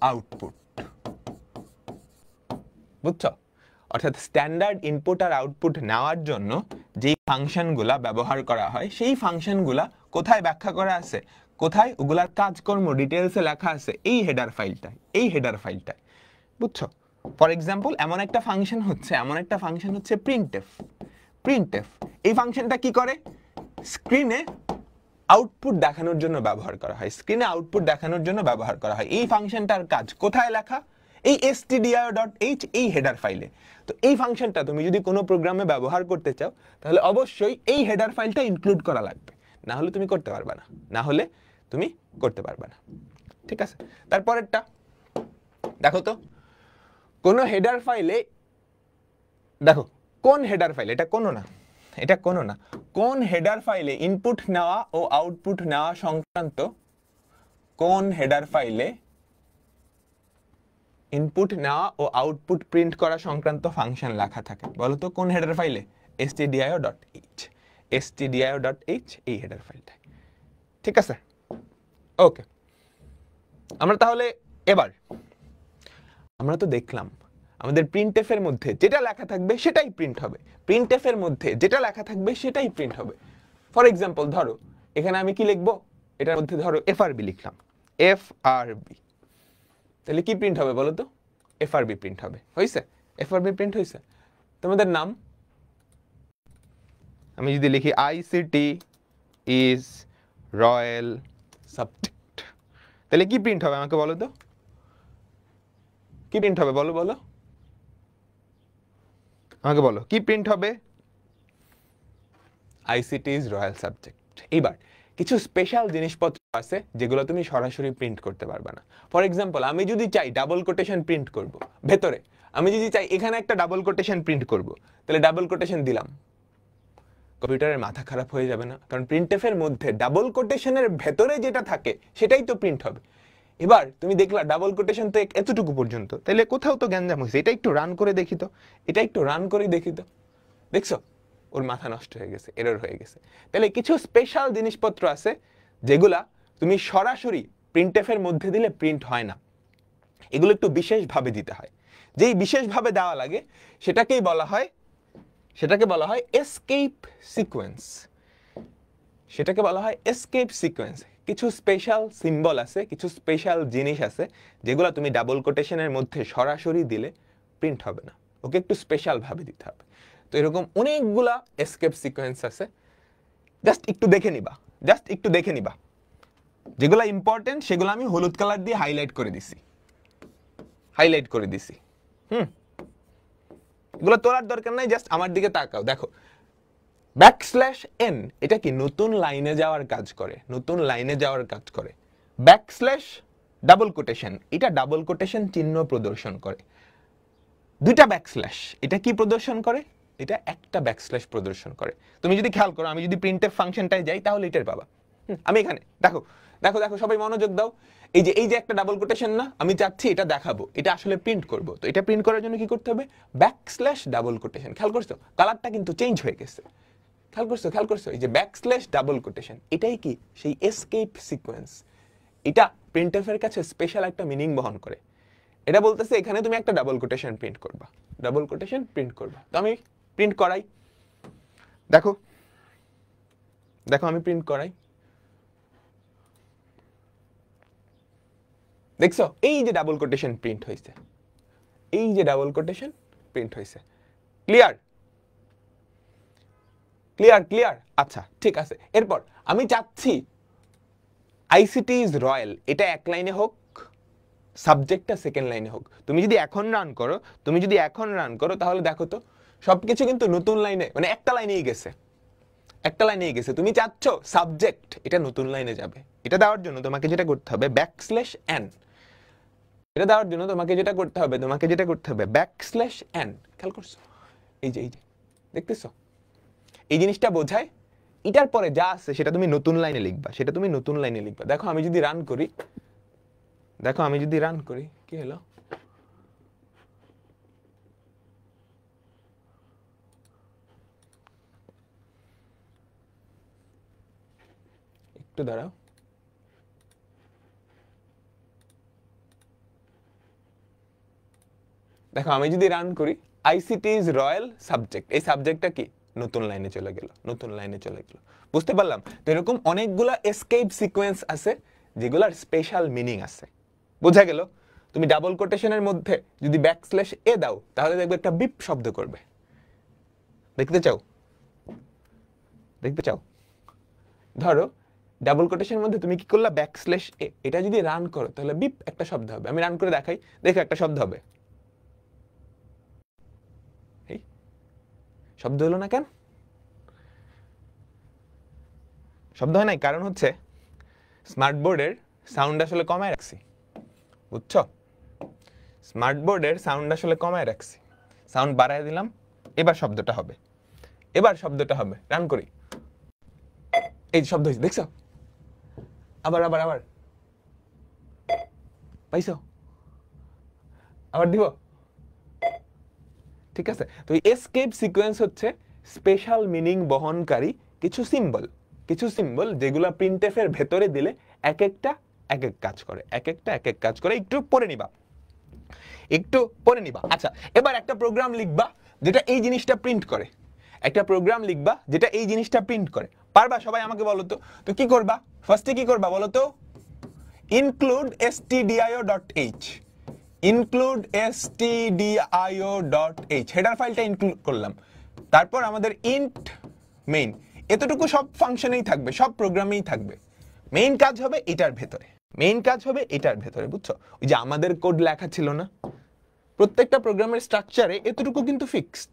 আউটপুট। বুঝছো? অর্থাৎ স্ট্যান্ডার্ড ইনপুট আর আউটপুট নেওয়ার জন্য যেই ফাংশনগুলা ব্যবহার করা হয়, সেই ফাংশনগুলা কোথায় ব্যাখ্যা করা আছে? কোথায়? ওগুলার কাজকর্ম ডিটেইলসে লেখা আছে এই হেডার ফাইলটায়। বুঝছো? ফর এক্সাম্পল, এমন একটা ফাংশন হচ্ছে printf। এই ফাংশনটা কি করে? স্ক্রিনে আউটপুট দেখানোর জন্য ব্যবহার করা হয়। এই ফাংশনটার কাজ কোথায় লেখা? এই stdio.h এই হেডার ফাইলে। তো এই ফাংশনটা তুমি যদি কোনো প্রোগ্রামে ব্যবহার করতে চাও, তাহলে অবশ্যই এই হেডার ফাইলটা ইনক্লুড করা লাগবে, না হলে তুমি করতে পারবে না। ঠিক আছে? তারপরেরটা দেখো তো, কোন হেডার ফাইলে, দেখো কোন হেডার ফাইল, এটা কোনো না, কোন হেডার ফাইলে ইনপুট নেওয়া ও আউটপুট নেওয়া সংক্রান্ত, কোন হেডার ফাইলে ইনপুট নেওয়া ও আউটপুট প্রিন্ট করা সংক্রান্ত ফাংশন লেখা থাকে বলো তো? কোন হেডার ফাইলে? stdio.h এই হেডার ফাইলটা। ঠিক আছে? ওকে, আমরা তাহলে এবার আমরা তো দেখলাম আমাদের printf এর মধ্যে যেটা লেখা থাকবে সেটাই প্রিন্ট হবে। ফর এক্সাম্পল ধরো, এখানে আমি কি লিখবো? এটার মধ্যে ধরো frb লিখলাম, frb, তাহলে কি প্রিন্ট হবে বলো তো? frb প্রিন্ট হবে। frb প্রিন্ট হয়েছে। তোমাদের নাম আমি যদি লিখি ICT is royal subject, তাহলে কি প্রিন্ট হবে আমাকে বলো তো? কি প্রিন্ট হবে বলো আমাকে বলো, কি প্রিন্ট হবে? ICT is royal subject। এবার কিছু স্পেশাল জিনিসপত্র আছে যেগুলো তুমি সরাসরি প্রিন্ট করতে পারবে না। ফর এক্সাম্পল, আমি যদি চাই ডাবল কোটেশন প্রিন্ট করব ভেতরে, আমি যদি চাই এখানে একটা ডাবল কোটেশন প্রিন্ট করব, তাহলে ডাবল কোটেশন দিলাম, কম্পিউটারের মাথা খারাপ হয়ে যাবে না? কারণ printf এর মধ্যে ডাবল কোটেশনের ভেতরে যেটা থাকে সেটাই তো প্রিন্ট হবে। এবার তুমি দেখলা ডাবল কোটেশন তো এতটুকু পর্যন্ত, তাহলে কোথাও তো গ্যাঞ্জাম হয়েছে। এটা একটু রান করে দেখি তো, দেখছো ওর মাথা নষ্ট হয়ে গেছে, এরর হয়ে গেছে। তাহলে কিছু স্পেশাল জিনিসপত্র আছে যেগুলা তুমি সরাসরি printf এর মধ্যে দিলে প্রিন্ট হয় না, এগুলো একটু বিশেষভাবে দিতে হয়। যেই বিশেষভাবে দেওয়া লাগে সেটাকে বলা হয় এসকেপ সিকোয়েন্স। কিছু স্পেশাল সিম্বল আছে, কিছু স্পেশাল জিনিস আছে যেগুলো তুমি ডাবল কোটেশনের মধ্যে সরাসরি দিলে প্রিন্ট হবে না, ওকে একটু স্পেশাল ভাবে দিতে হবে। তো এরকম অনেকগুলা এসকেপ সিকোয়েন্স আছে, জাস্ট একটু দেখে নিবা, জাস্ট একটু দেখে নিবা। যেগুলো ইম্পর্টেন্ট সেগুলো আমি হলুদ কালার দিয়ে হাইলাইট করে দিছি, হাইলাইট করে দিছি। এগুলো তোলার দরকার নাই, জাস্ট আমার দিকে তাকাও, দেখো ব্যাকস্ল্যাশ এন এটা কি নতুন লাইনে যাওয়ার কাজ করে, নতুন লাইনে যাওয়ার কাজ করে। ব্যাকস্ল্যাশ ডাবল কোটেশন এটা ডাবল কোটেশন চিহ্ন প্রদর্শন করে। দুইটা ব্যাকস্ল্যাশ এটা কি প্রদর্শন করে, এটা একটা ব্যাকস্ল্যাশ প্রদর্শন করে। তুমি যদি খেয়াল করো, আমি যদি প্রিন্টএফ ফাংশনটায় যাই তাহলে এটার পাবা। আমি এখানে দেখো দেখো দেখো, সবাই মনোযোগ দাও। এই যে একটা ডাবল কোটেশন না, আমি চাচ্ছি এটা দেখাবো, এটা আসলে প্রিন্ট করব। তো এটা প্রিন্ট করার জন্য কি করতে হবে, ব্যাকস্ল্যাশ ডাবল কোটেশন। খেয়াল করছো কালারটা কিন্তু চেঞ্জ হয়ে গেছে, খেয়াল করছো, খেয়াল করছো, এই যে ব্যাকস্ল্যাশ ডাবল কোটেশন এটাই কি সেই এসকেপ সিকোয়েন্স। এটা প্রিন্টএফের কাছে স্পেশাল একটা মিনিং বহন করে। এটা বলতেছে এখানে তুমি একটা ডাবল কোটেশন প্রিন্ট করবা, ডাবল কোটেশন প্রিন্ট করবা। তো আমি প্রিন্ট করাই, দেখো দেখো আমি প্রিন্ট করাই, দেখছো এই যে ডাবল কোটেশন প্রিন্ট হয়েছে, এই যে ডাবল কোটেশন প্রিন্ট হয়েছে। Clear, clear, clear. আচ্ছা ঠিক আছে, এরপর আমি চাচ্ছি আইসিটি ইজ রয়্যাল এটা এক লাইনে হোক, সাবজেক্টটা সেকেন্ড লাইনে হোক। তুমি যদি এখন রান করো, তুমি যদি এখন রান করো তাহলে দেখো তো সবকিছু কিন্তু নতুন লাইনে, মানে একটা লাইনেই গেছে, একটা লাইনেই গেছে। তুমি চাচ্ছ সাবজেক্ট এটা নতুন লাইনে যাবে, এটা দেওয়ার জন্য তোমাকে যেটা করতে হবে ব্যাকস্ল্যাশ এন, এটা দেওয়ার জন্য তোমাকে যেটা করতে হবে, তোমাকে যেটা করতে হবে ব্যাকস্ল্যাশ এন। খেয়াল করছো এই যে দেখতেছো, এই জিনিসটা বোঝায় এটার পরে যা আছে সেটা তুমি নতুন লাইনে লিখবা, সেটা তুমি নতুন লাইনে লিখবা। দেখো আমি যদি রান করি, দেখো আমি যদি রান করি কি হলো, একটু দাঁড়াও, দেখো আমি যদি রান করি আইসিটি ইজ রয়্যাল সাবজেক্ট, এই সাবজেক্টটা কি নতুন লাইনে চলে গেল, নতুন লাইনে চলে গেল। বুঝতে পারলাম? তো এরকম অনেকগুলা এসকেপ সিকোয়েন্স আছে যেগুলার স্পেশাল মিনিং আছে। বোঝা গেল? তুমি ডাবল কোটেশনের মধ্যে যদি ব্যাকস্ল্যাশ এ দাও তাহলে দেখবে একটা বিপ শব্দ করবে। দেখতে চাও? দেখতে চাও? ধরো ডাবল কোটেশনের মধ্যে তুমি কি করলা, ব্যাকস্ল্যাশ এ, এটা যদি রান করো তাহলে বিপ একটা শব্দ হবে। আমি রান করে দেখাই, দেখো একটা শব্দ হবে। শব্দ হলো না কেন? শব্দ হয় নাই কারণ হচ্ছে স্মার্ট বোর্ডের সাউন্ড আসলে কমায় রাখছি, বুঝছো? স্মার্ট বোর্ডের সাউন্ড আসলে কমায় রাখছি, সাউন্ড বাড়ায় দিলাম, এবার শব্দটা হবে, এবার শব্দটা হবে। রান করি, এই শব্দ হয়েছে, দেখছো? আবার আবার আবার পাইছো? আবার দিব? ঠিক আছে। তো এসকেপ সিকোয়েন্স হচ্ছে স্পেশাল মিনিং বহনকারী কিছু সিম্বল, কিছু সিম্বল যেগুলো প্রিন্টএফ এর ভেতরে দিলে এক একটা এক এক কাজ করে, এক একটা এক এক কাজ করে। একটু পড়ে নিবা, একটু পড়ে নিবা। আচ্ছা এবার একটা প্রোগ্রাম লিখবা যেটা এই জিনিসটা প্রিন্ট করে, একটা প্রোগ্রাম লিখবা যেটা এই জিনিসটা প্রিন্ট করে। পারবা সবাই? আমাকে বলো তো। তো কি করবা, ফার্স্টে কি করবা বলো তো? Include stdio.h, include stdio.h, header ফাইলটা ইনক্লুড করলাম। তারপর আমাদের ইন্ট মেইন, এতটুকু সব ফাংশনেই থাকবে, সব প্রোগ্রামেই থাকবে। মেইন কাজ হবে এটার ভেতরে, মেইন কাজ হবে এটার ভেতরে, বুঝছো? ওই যে আমাদের কোড লেখা ছিল না, প্রত্যেকটা প্রোগ্রামের স্ট্রাকচারে এতটুকু কিন্তু ফিক্সড,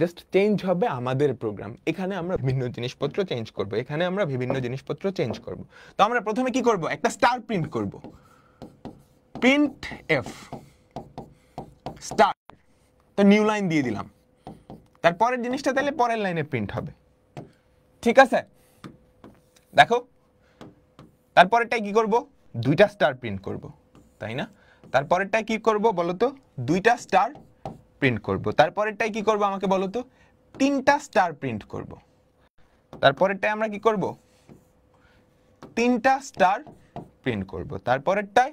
জাস্ট চেঞ্জ হবে আমাদের প্রোগ্রাম। এখানে আমরা বিভিন্ন জিনিসপত্র চেঞ্জ করব, এখানে আমরা বিভিন্ন জিনিসপত্র চেঞ্জ করব। তো আমরা প্রথমে কি করব, একটা স্টার প্রিন্ট করব, প্রিন্ট এফ স্টার, তো নিউ লাইন দিয়ে দিলাম। তারপরের জিনিসটা তাহলে পরের লাইনে প্রিন্ট হবে, ঠিক আছে? দেখো তারপরেরটাই কি করব, দুইটা স্টার প্রিন্ট করব, তাই না? তারপরেরটাই কি করব বলো তো, দুইটা স্টার প্রিন্ট করব। তারপরেরটাই কি করব আমাকে বলো তো, তিনটা স্টার প্রিন্ট করব। তারপরেরটাই আমরা কি করব, তিনটা স্টার প্রিন্ট করব। তারপরেরটাই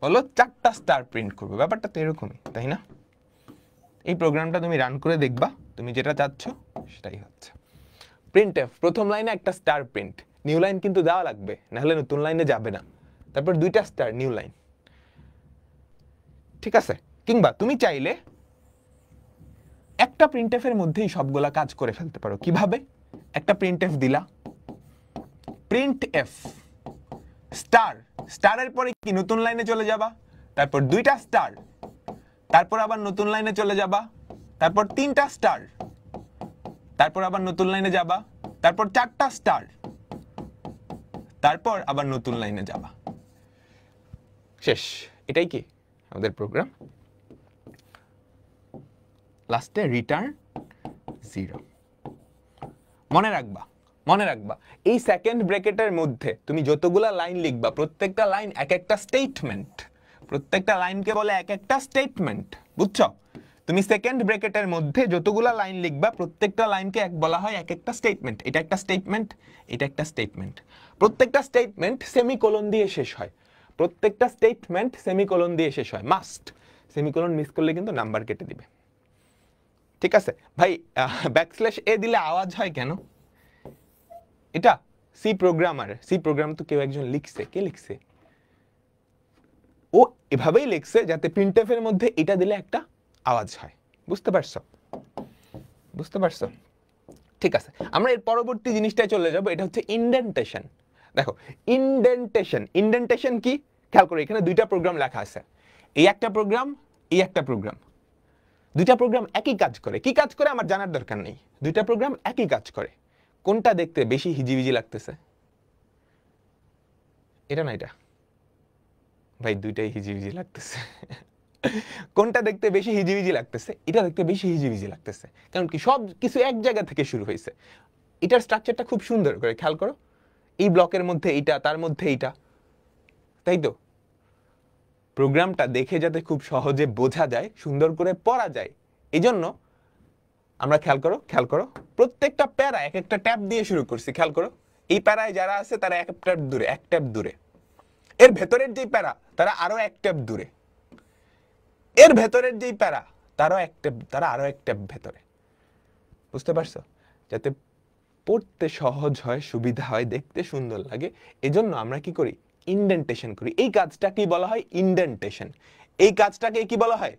বলো চারটা স্টার প্রিন্ট করব। ব্যাপারটা তো এরকমই, তাই না? এই প্রোগ্রামটা তুমি রান করে দেখবা, তুমি যেটা চাচ্ছ সেটাই হচ্ছে। প্রিন্টএফ প্রথম লাইনে একটা স্টার প্রিন্ট, নিউ লাইন কিন্তু দেওয়া লাগবে, নাহলে নতুন লাইনে যাবে না। তারপর 2টা স্টার, নিউ লাইন। ঠিক আছে? কিংবা তুমি চাইলে একটা প্রিন্টএফ এর মধ্যেই সবগুলা কাজ করে ফেলতে পারো। কিভাবে? একটা প্রিন্টএফ দিলা, প্রিন্টএফ স্টার, স্টারের পরে কি নতুন লাইনে চলে যাবা, তারপর 2টা স্টার, তারপর আবার নতুন লাইনে চলে যাবা, তারপর 3টা স্টার, তারপর আবার নতুন লাইনে যাবা, তারপর 4টা স্টার, তারপর আবার নতুন লাইনে যাবা। শেষ। এটাই কি আমাদের প্রোগ্রাম। লাস্টে রিটার্ন 0। মনে রাখবা, মনে রাখবা, এই সেকেন্ড ব্র্যাকেটের মধ্যে তুমি যতগুলা লাইন লিখবা, প্রত্যেকটা লাইন এক একটা স্টেটমেন্ট, প্রত্যেকটা লাইনকে বলে এক একটা স্টেটমেন্ট। বুঝছো? তুমি সেকেন্ড ব্র্যাকেটের মধ্যে যতগুলা লাইন লিখবা, প্রত্যেকটা লাইনকে এক বলা হয় এক একটা স্টেটমেন্ট। এটা একটা স্টেটমেন্ট, এটা একটা স্টেটমেন্ট। প্রত্যেকটা স্টেটমেন্ট সেমিকোলন দিয়ে শেষ হয়, প্রত্যেকটা স্টেটমেন্ট সেমিকোলন দিয়ে শেষ হয়। মাস্ট, সেমিকোলন মিস করলে কিন্তু নাম্বার কেটে দিবে। ঠিক আছে ভাই? ব্যাকস্ল্যাশ এ দিলে আওয়াজ হয় কেন? এটা সি প্রোগ্রামার, সি প্রোগ্রাম তো কেউ একজন লিখছে। কে লিখছে? ও এভাবেই লিখছে যাতে প্রিন্টএফ এর মধ্যে এটা দিলে একটা আওয়াজ হয়। বুঝতে পারছো? বুঝতে পারছো? ঠিক আছে, আমরা এর পরবর্তী জিনিসটায় চলে যাব। এটা হচ্ছে ইনডেন্টেশন। দেখো, ইনডেন্টেশন, ইনডেন্টেশন কি খেয়াল করো। এখানে 2টা প্রোগ্রাম লেখা আছে, এই একটা প্রোগ্রাম, এই একটা প্রোগ্রাম। 2টা প্রোগ্রাম একই কাজ করে। কি কাজ করে আমার জানার দরকার নেই, 2টা প্রোগ্রাম একই কাজ করে। কোনটা দেখতে বেশি হিজিবিজি লাগতেছে? এটা না এটা? ভাই 2টাই হিজিবিজি লাগতেছে। কোনটা দেখতে বেশি হিজিবিজি লাগতেছে? এটা দেখতে বেশি হিজিবিজি লাগতেছে। কারণ কি, সব কিছু এক জায়গা থেকে শুরু হয়েছে। এটার স্ট্রাকচারটা খুব সুন্দর করে খেয়াল করো। এই ব্লকের মধ্যে এইটা, তার মধ্যে এইটা, তাই তো? প্রোগ্রামটা দেখে যাতে খুব সহজে বোঝা যায়, সুন্দর করে পড়া যায়, এজন্য আমরা খেয়াল করো, খেয়াল করো, প্রত্যেকটা প্যারা এক একটা ট্যাব দিয়ে শুরু করছি। খেয়াল করো, এই প্যারায় যারা আছে তারা এক ট্যাব দূরে, এক ট্যাব দূরে। এর ভেতরের যেই প্যারা তারা আরো এক ট্যাব দূরে, এর ভেতরের যেই প্যারা তারা আরো এক ট্যাব ভেতরে। বুঝতে পারছো? যাতে পড়তে সহজ হয়, সুবিধা হয়, দেখতে সুন্দর লাগে, এজন্য আমরা কি করি? ইনডেন্টেশন করি। এই কাজটাকে বলা হয় ইনডেন্টেশন। এই কাজটাকে কি বলা হয়?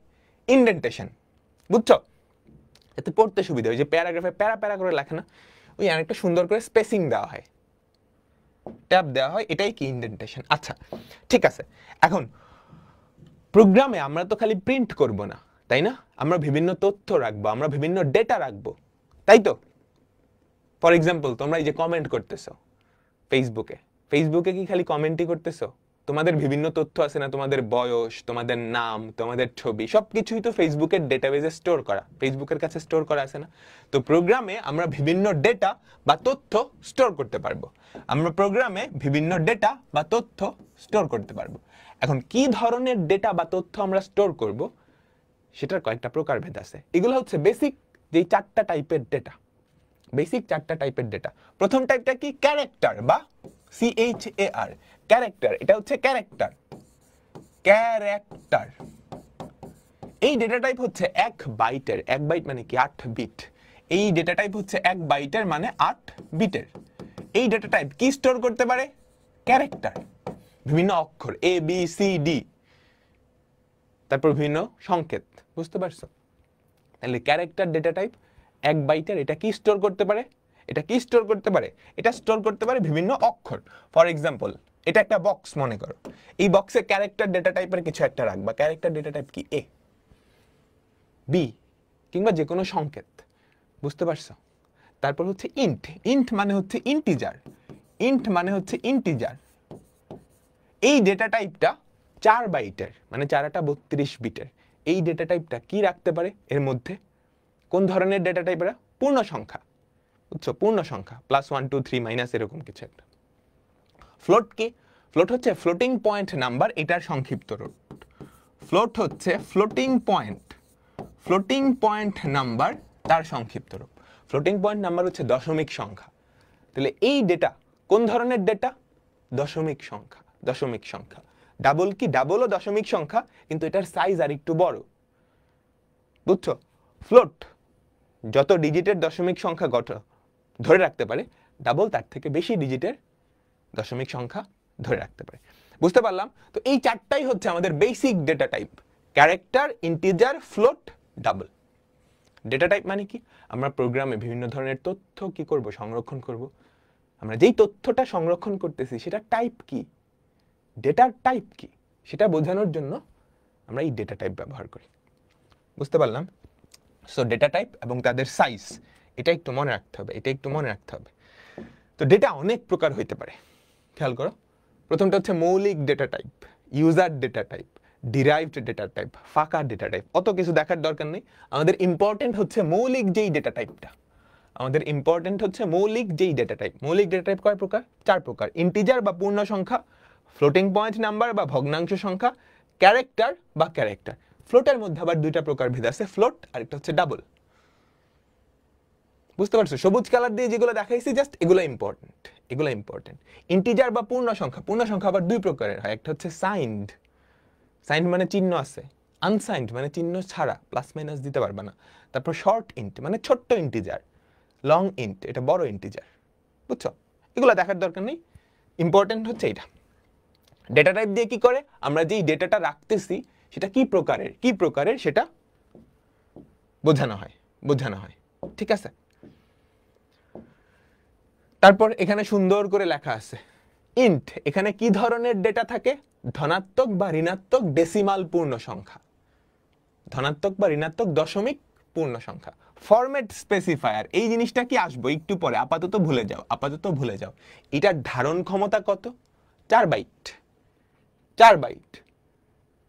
ইনডেন্টেশন। বুঝছো? এতে পড়তে সুবিধা হয়। যে প্যারাগ্রাফে প্যারা প্যারা করে লেখে না, ওই অনেকটা সুন্দর করে স্পেসিং দেওয়া হয়, ট্যাব দেওয়া হয়, এটাই কি ইনডেন্টেশন। আচ্ছা ঠিক আছে, এখন প্রোগ্রামে আমরা তো খালি প্রিন্ট করব না, তাই না? আমরা বিভিন্ন তথ্য রাখবো, আমরা বিভিন্ন ডেটা রাখবো, তাই তো? ফর এক্সাম্পল, তোমরা এই যে কমেন্ট করতেছো ফেসবুকে, ফেসবুকে কি খালি কমেন্টই করতেছো? তোমাদের বিভিন্ন তথ্য আছে না, তোমাদের বয়স, তোমাদের নাম, তোমাদের ছবি, সবকিছুই তো ফেসবুকের ডেটাবেজে স্টোর করা, ফেসবুকের কাছে স্টোর করা আছে না? তো প্রোগ্রামে আমরা বিভিন্ন ডেটা বা তথ্য স্টোর করতে পারবো। আমরা প্রোগ্রামে বিভিন্ন ডেটা বা তথ্য স্টোর করতে পারবো। এখন কি ধরনের ডেটা বা তথ্য আমরা স্টোর করব, সেটার কয়েকটা প্রকারভেদ আছে। এগুলো হচ্ছে বেসিক যেই 4টা টাইপের ডেটা, বেসিক 4টা টাইপের ডেটা। প্রথম টাইপটা কি? ক্যারেক্টার বা CHAR, ক্যারেক্টার। এটা হচ্ছে ক্যারেক্টার, ক্যারেক্টার। এই ডেটা টাইপ হচ্ছে 1 বাইটের। 1 বাইট মানে কি? 8 বিট। এই ডেটা টাইপ হচ্ছে 1 বাইটের মানে 8 বিটের। এই ডেটা টাইপ কি স্টোর করতে পারে? ক্যারেক্টার, বিভিন্ন অক্ষর A B C D, তারপর বিভিন্ন সংকেত। বুঝতে পারছো? তাহলে ক্যারেক্টার ডেটা টাইপ 1 বাইটের। এটা কি স্টোর করতে পারে? এটা কি স্টোর করতে পারে? এটা স্টোর করতে পারে বিভিন্ন অক্ষর। ফর এক্সাম্পল, এটা একটা বক্স মনে করো, এই বক্সে ক্যারেক্টার ডেটা টাইপের কিছু একটা রাখবা। ক্যারেক্টার ডেটা টাইপ কি? A B কিংবা যে কোনো সংকেত। বুঝতে পারছো? তারপর হচ্ছে ইন্ট। ইন্ট মানে হচ্ছে ইন্টিজার, ইন্ট মানে হচ্ছে ইন্টিজার। এই ডেটা টাইপটা 4 বাইটের মানে 4টা 32 বিটের। এই ডেটা টাইপটা কি রাখতে পারে এর মধ্যে? কোন ধরনের ডেটা টাইপ? এরা পূর্ণ সংখ্যা। বুঝছো? পূর্ণ সংখ্যা, +1 2 3 মাইনাস এরকম কিছু একটা। ফ্লোট কি? ফ্লোট হচ্ছে ফ্লোটিং পয়েন্ট নাম্বার, এটার সংক্ষিপ্ত রূপ। ফ্লোট হচ্ছে floating point, floating point number তার সংক্ষিপ্ত রূপ। ফ্লোটিং পয়েন্ট নাম্বার হচ্ছে দশমিক সংখ্যা। তাহলে এই ডেটা কোন ধরনের ডেটা? দশমিক সংখ্যা, দশমিক সংখ্যা। ডাবল কি? ডাবলও দশমিক সংখ্যা, কিন্তু এটার সাইজ আর একটু বড়। বুঝছো? ফ্লোট যত ডিজিটের দশমিক সংখ্যা ধরে রাখতে পারে, ডাবল তার থেকে বেশি ডিজিটের দশমিক সংখ্যা ধরে রাখতে পারে। বুঝতে পারলাম? তো এই চারটাই হচ্ছে আমাদের basic data type, character, integer, float, double. Data type মানে কি? আমরা প্রোগ্রামে বিভিন্ন ধরনের তথ্য কি করব, সংরক্ষণ করব। আমরা যেই তথ্যটা সংরক্ষণ করতেছি সেটা টাইপ কি, ডেটার টাইপ কি, সেটা বোঝানোর জন্য আমরা এই ডেটা টাইপ ব্যবহার করি। বুঝতে পারলাম? সো ডেটা টাইপ এবং তাদের সাইজ, এটা একটু মনে রাখতে হবে, এটা একটু মনে রাখতে হবে। তো ডেটা অনেক প্রকার হইতে পারে, খেয়াল করো। প্রথমটা হচ্ছে মৌলিক data type, user data type, derived data type, ফাঁকা ডেটা টাইপ। অত কিছু দেখার দরকার নেই, আমাদের ইম্পর্টেন্ট হচ্ছে মৌলিক যেই ডেটা টাইপটা। আমাদের ইম্পর্টেন্ট হচ্ছে মৌলিক যেই ডেটা টাইপ। মৌলিক ডেটা টাইপ কয় প্রকার? 4 প্রকার। ইন্টিজার বা পূর্ণ সংখ্যা, ফ্লোটিং পয়েন্ট নাম্বার বা ভগ্নাংশ সংখ্যা, ক্যারেক্টার বা ক্যারেক্টার। ফ্লোটের মধ্যে আবার 2টা প্রকার ভেদ আছে, ফ্লোট আর একটা হচ্ছে ডাবল। বুঝতে পারছো? সবুজ কালার দিয়ে যেগুলো দেখাইছি জাস্ট এগুলো ইম্পর্টেন্ট, এগুলো ইম্পর্টেন্ট। ইন্টিজার বা পূর্ণ সংখ্যা, পূর্ণ সংখ্যা আবার 2 প্রকারের হয়। একটা হচ্ছে সাইন্ড, সাইন্ড মানে চিহ্ন আছে, আনসাইন্ড মানে চিহ্ন ছাড়া, প্লাস মাইনাস দিতে পারবে না। তারপর শর্ট ইন্ট মানে ছোট্ট ইন্টিজার, লং ইন্ট এটা বড় ইন্টিজার। বুঝছো? এগুলো দেখার দরকার নেই, ইম্পর্টেন্ট হচ্ছে এটা। ডেটা টাইপ দিয়ে কি করে? আমরা যেই ডেটাটা রাখতেছি সেটা কি প্রকারের সেটা বোঝানো হয়। ঠিক আছে? তারপর এখানে সুন্দর করে লেখা আছে ইন্ট, এখানে কি ধরনের ডেটা থাকে? ধনাত্মক বা ঋণাত্মক ডেসিমাল পূর্ণ সংখ্যা, ধনাত্মক বা ঋণাত্মক দশমিক পূর্ণ সংখ্যা। ফরম্যাট স্পেসিফায়ার, এই জিনিসটা কি আসবো একটু পরে, আপাতত ভুলে যাও। এটার ধারণ ক্ষমতা কত? 4 বাইট, 4 বাইট।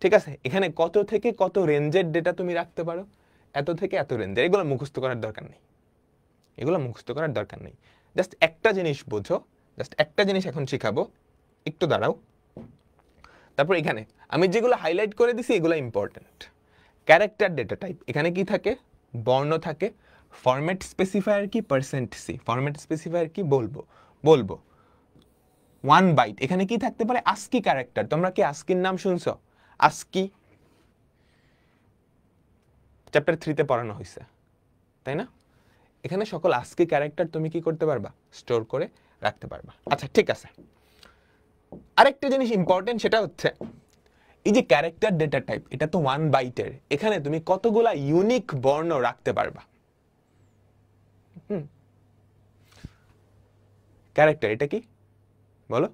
ঠিক আছে? এখানে কত থেকে কত রেঞ্জের ডেটা তুমি রাখতে পারো? এত থেকে এত রেঞ্জের। এগুলো মুখস্থ করার দরকার নেই, জাস্ট একটা জিনিস বোঝো, জাস্ট একটা জিনিস এখন শিখাবো, একটু দাঁড়াও। তারপর এখানে আমি যেগুলো হাইলাইট করে দিছি এগুলো ইম্পর্টেন্ট। ক্যারেক্টার ডেটা টাইপ, এখানে কি থাকে? বর্ণ থাকে। ফরম্যাট স্পেসিফায়ার কি? %c। ফরম্যাট স্পেসিফায়ার কি? বলবো 1 বাইট। এখানে কি থাকতে পারে? ASCII character. তোমরা কি ASCIIর নাম শুনছো? ASCII চ্যাপ্টার 3 তে পড়ানো হয়েছে, তাই না? এখানে সকল ASCII ক্যারেক্টার তুমি কি করতে পারবা? স্টোর করে রাখতে পারবা। আচ্ছা ঠিক আছে, আরেকটা জিনিস ইম্পর্টেন্ট, সেটা হচ্ছে এই যে ক্যারেক্টার ডেটা টাইপ, এটা তো 1 বাইটের, এখানে তুমি কতগুলা ইউনিক বর্ণ রাখতে পারবা? ক্যারেক্টার এটা কি বলো?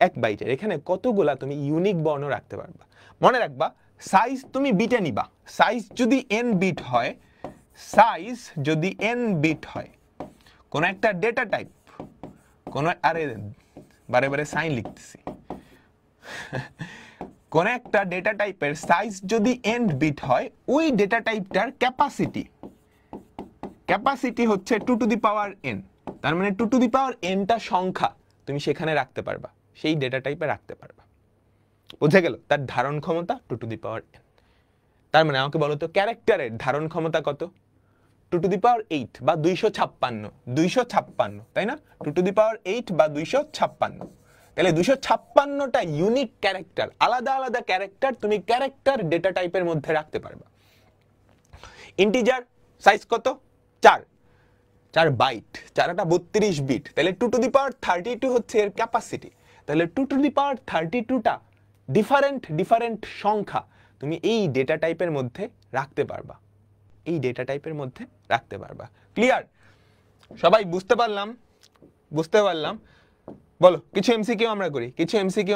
1 বাইটের, এখানে কতগুলা তুমি ইউনিক বর্ণ রাখতে পারবা? মনে রাখবা সাইজ তুমি বিটে নিবা। সাইজ যদি n বিট হয়, কোন একটা ডেটা টাইপ, বারে সাইন লিখতেছি, কোন একটা ডেটা টাইপের সাইজ যদি n বিট হয়, ওই ডেটা টাইপটার ক্যাপাসিটি হচ্ছে 2 টু দি পাওয়ার n। তার মানে 2 টু দি পাওয়ার n টা সংখ্যা তুমি সেখানে রাখতে পারবা, সেই ডেটা টাইপে রাখতে পারবা। বুঝে গেল? তার ধারণ ক্ষমতা 2 টু দি পাওয়ার n। তার মানে আমাকে বলো তো ক্যারেক্টারের ধারণ ক্ষমতা কত? 2 টু দি পাওয়ার 8 বা 256, তাই না? 2 টু দি পাওয়ার 8 বা 256। তাহলে 256টা ইউনিক ক্যারেক্টার, আলাদা আলাদা ক্যারেক্টার তুমি ক্যারেক্টার ডেটা টাইপের মধ্যে রাখতে পারবা। ইন্টিজার সাইজ কত? 4 বাইট, 4টা 32 বিট, তাহলে 2 টু দি পাওয়ার 32 হচ্ছে এর ক্যাপাসিটি। তাহলে 2 টু দি পাওয়ার 32টা ডিফারেন্ট সংখ্যা তুমি এই ডেটা টাইপের মধ্যে রাখতে পারবা, ক্লিয়ার? সবাই বুঝতে পারলাম? বলো, কিছু এমসিকিউ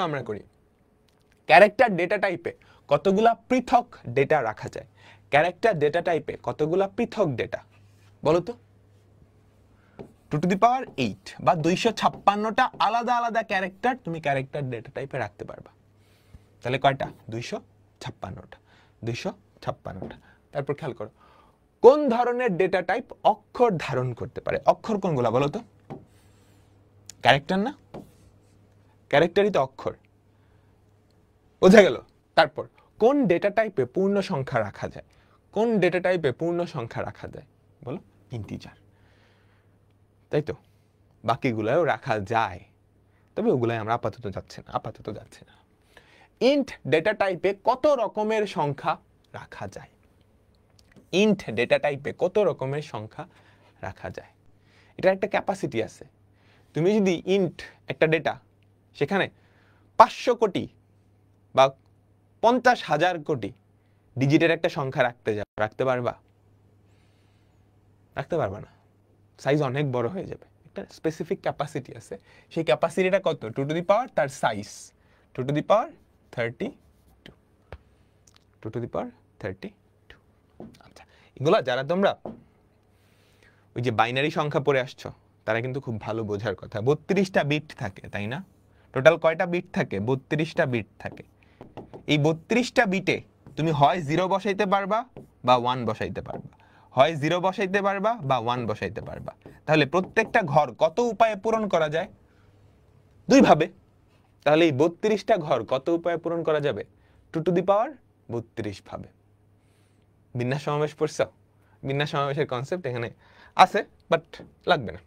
আমরা করি। ক্যারেক্টার ডেটা টাইপে কতগুলা পৃথক ডেটা রাখা যায়? ক্যারেক্টার ডেটা টাইপে কতগুলা পৃথক ডেটা বলো তো? 2 টু দি পাওয়ার 8 বা 256টা আলাদা আলাদা ক্যারেক্টার তুমি ক্যারেক্টার ডেটা টাইপে রাখতে পারবা। তাহলে কয়টা? 256টা। তারপর খেয়াল করো, কোন ধরনের ডেটা টাইপ অক্ষর ধারণ করতে পারে? অক্ষর কোনগুলা বলো তো? ক্যারেক্টার না? ক্যারেক্টারই তো অক্ষর, বোঝা গেল? তারপর কোন ডেটা টাইপে পূর্ণ সংখ্যা রাখা যায়? বলো? ইন্টিজার, তাই তো? বাকিগুলোও রাখা যায়, তবে ওগুলাই আমরা আপাতত যাচ্ছে না। ইন্ট ডেটা টাইপে কত রকমের সংখ্যা রাখা যায়? এটার একটা ক্যাপাসিটি আছে। তুমি যদি ইন্ট একটা ডেটা সেখানে 500 কোটি বা 50,000 কোটি ডিজিটের একটা সংখ্যা রাখতে পারবা? রাখতে পারবা না, সাইজ অনেক বড় হয়ে যাবে। একটা স্পেসিফিক ক্যাপাসিটি আছে, সেই ক্যাপাসিটিটা কত? 2 টু দি পাওয়ার তার size 2 to the power 32, 2 to the power 32। আচ্ছা, এগুলা যারা তোমরা ওই যে বাইনারি সংখ্যা পড়ে আসছো তারা কিন্তু খুব ভালো বোঝার কথা। 32টা বিট থাকে, তাই না? টোটাল কয়টা বিট থাকে? 32টা বিট থাকে। এই 32টা বিটে তুমি হয় 0 বসাইতে পারবা বা 1 বসাইতে পারবা, হয় 0 বসাইতে পারবা বা 1 বসাইতে পারবা। তাহলে প্রত্যেকটা ঘর কত উপায়ে পূরণ করা যায়? 2 ভাবে। তাহলে এই 32টা ঘর কত উপায়ে পূরণ করা যাবে? 2 টু দি পাওয়ার 32 ভাবে। বিন্যাস সমাবেশ পড়ছো? বিন্যাস সমাবেশের কনসেপ্ট এখানে আছে, বাট লাগবে না।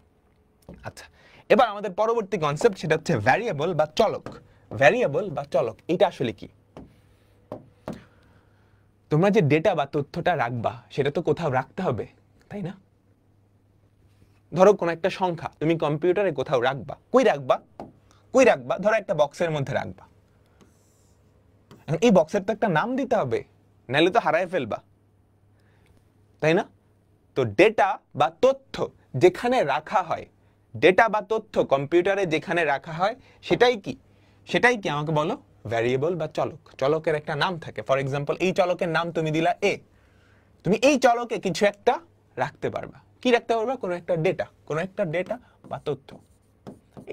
আচ্ছা, এবার আমাদের পরবর্তী কনসেপ্ট, সেটা হচ্ছে ভ্যারিয়েবল বা চলক। ভ্যারিয়েবল বা চলক এটা আসলে কি? তোমরা যে ডেটা বা তথ্যটা রাখবা সেটা তো কোথাও রাখতে হবে, তাই না? ধরো কোন একটা সংখ্যা তুমি কম্পিউটারে কোথাও রাখবা, কই রাখবা? কই রাখবা? ধরো একটা বক্সের মধ্যে রাখবা। এখন এই বক্সের তো একটা নাম দিতে হবে, নাহলে তো হারায় ফেলবা, তাই না? তো ডেটা বা তথ্য যেখানে রাখা হয়, ডেটা বা তথ্য কম্পিউটারে যেখানে রাখা হয় সেটাই কি? সেটাই কি আমাকে বলো? ভ্যারিয়েবল বা চলক। চলকের একটা নাম থাকে। ফর এক্সাম্পল, এই চলকের নাম তুমি দিলা এ, তুমি এই চলকে কিছু একটা রাখতে পারবা। কি রাখতে পারবা? কোনো একটা ডেটা, কোনো একটা ডেটা বা তথ্য।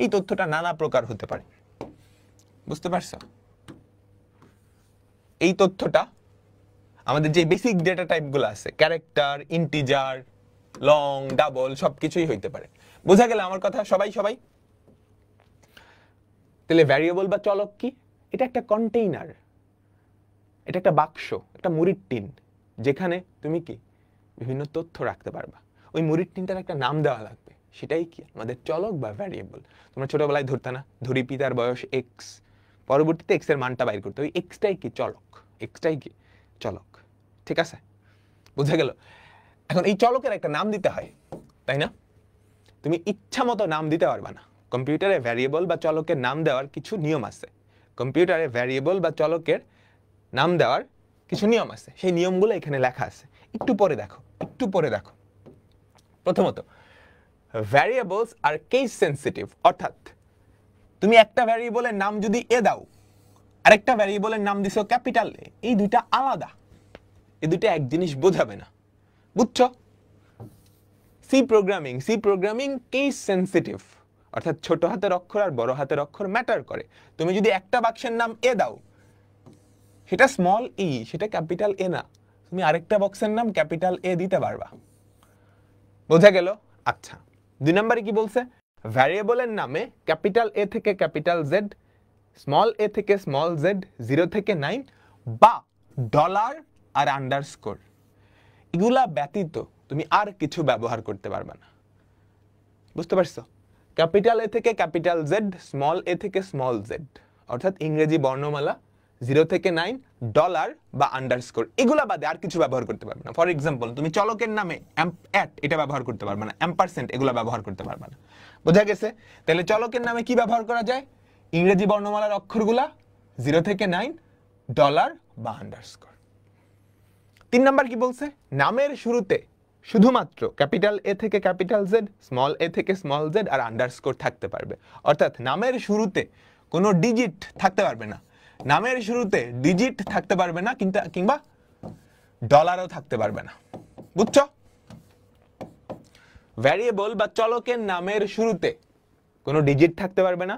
এই তথ্যটা নানা প্রকার হতে পারে, বুঝতে পারছো? এই তথ্যটা আমাদের যে বেসিক ডেটা টাইপগুলো আছে, ক্যারেক্টার, ইন্টিজার, লং, ডাবল, সবকিছুই হইতে পারে। বোঝা গেল আমার কথা? সবাই সবাই তাহলে ভ্যারিয়েবল বা চলক কি? এটা একটা কন্টেইনার, এটা একটা বাক্স, একটা মুড়ির টিন, যেখানে তুমি কি বিভিন্ন তথ্য রাখতে পারবা। ওই মুড়ির টিনটার একটা নাম দেওয়া লাগবে, সেটাই কি আমাদের চলক বা ভ্যারিয়েবল। তোমরা ছোটবেলায় ধরতে না, ধরি পিতার বয়স এক্স, পরবর্তীতে এক্স এর মানটা বাইর করতে, ওই এক্সটাই কি চলক, এক্সটাই কি চলক। ঠিক আছে, বুঝা গেল? এখন এই চলকের একটা নাম দিতে হয়, তাই না? তুমি ইচ্ছা মতো নাম দিতে পারবা না। কম্পিউটারে ভ্যারিয়েবল বা চলকের নাম দেওয়ার কিছু নিয়ম আছে। কম্পিউটারে ভ্যারিয়েবল বা চলকের নাম দেওয়ার কিছু নিয়ম আছে, সেই নিয়মগুলো এখানে লেখা আছে। একটু পরে দেখো, একটু পরে দেখো। প্রথমত, ভ্যারিয়েবলস আর কেস সেনসিটিভ, অর্থাৎ তুমি একটা ভ্যারিয়েবলের নাম যদি এ দাও, আরেকটা ভ্যারিয়েবলের নাম দিছো ক্যাপিটাল এ, এই দুইটা আলাদা, এই দুইটা এক জিনিস বোঝাবে না, বুঝছো? সি প্রোগ্রামিং কেস সেনসিটিভ, অর্থাৎ ছোট হাতের অক্ষর আর বড় হাতের অক্ষর ম্যাটার করে। তুমি যদি একটা বাক্সের নাম এ দাও, সেটা স্মল ই, সেটা ক্যাপিটাল এ না, তুমি আরেকটা বক্সের নাম ক্যাপিটাল এ দিতে পারবা। বোঝা গেল? আচ্ছা, 2 নম্বরে কি বলছে? ভ্যারিয়েবলের নামে ক্যাপিটাল এ থেকে ক্যাপিটাল জেড, স্মল এ থেকে স্মল জেড, 0 থেকে 9 বা ডলার আর আন্ডারস্কোর, এগুলা ব্যতীত তুমি আর কিছু ব্যবহার করতে পারবে না। বুঝতে পারছো? ক্যাপিটাল এ থেকে ক্যাপিটাল জেড, স্মল এ থেকে স্মল জেড, অর্থাৎ ইংরেজি বর্ণমালা 0 থেকে 9, ডলার বা আন্ডারস্কোর, এগুলা বাদে আর কিছু ব্যবহার করতে পারবে না। ফর এক্সাম্পল, তুমি চলকের নামে অ্যাট এটা ব্যবহার করতে পারবে না, অ্যাম্পারসেন্ট এগুলা ব্যবহার করতে পারবে না। বোঝা গেছে? তাহলে চলকের নামে কি ব্যবহার করা যায়? ইংরেজি বর্ণমালার অক্ষরগুলা 0 থেকে 9, ডলার বা আন্ডারস্কোর। 3 নাম্বার কি বলছে? নামের শুরুতে শুধুমাত্র ক্যাপিটাল এ থেকে ক্যাপিটাল জেড, স্মল এ থেকে স্মল জেড আর আন্ডারস্কোর থাকতে পারবে। অর্থাৎ নামের শুরুতে কোনো ডিজিট থাকতে পারবে না, নামের শুরুতে ডিজিট থাকতে পারবে না, কিন্তু কিংবা ডলারও থাকতে পারবে না। বুঝছো? ভ্যারিয়েবল বা চলকের নামের শুরুতে কোনো ডিজিট থাকতে পারবে না,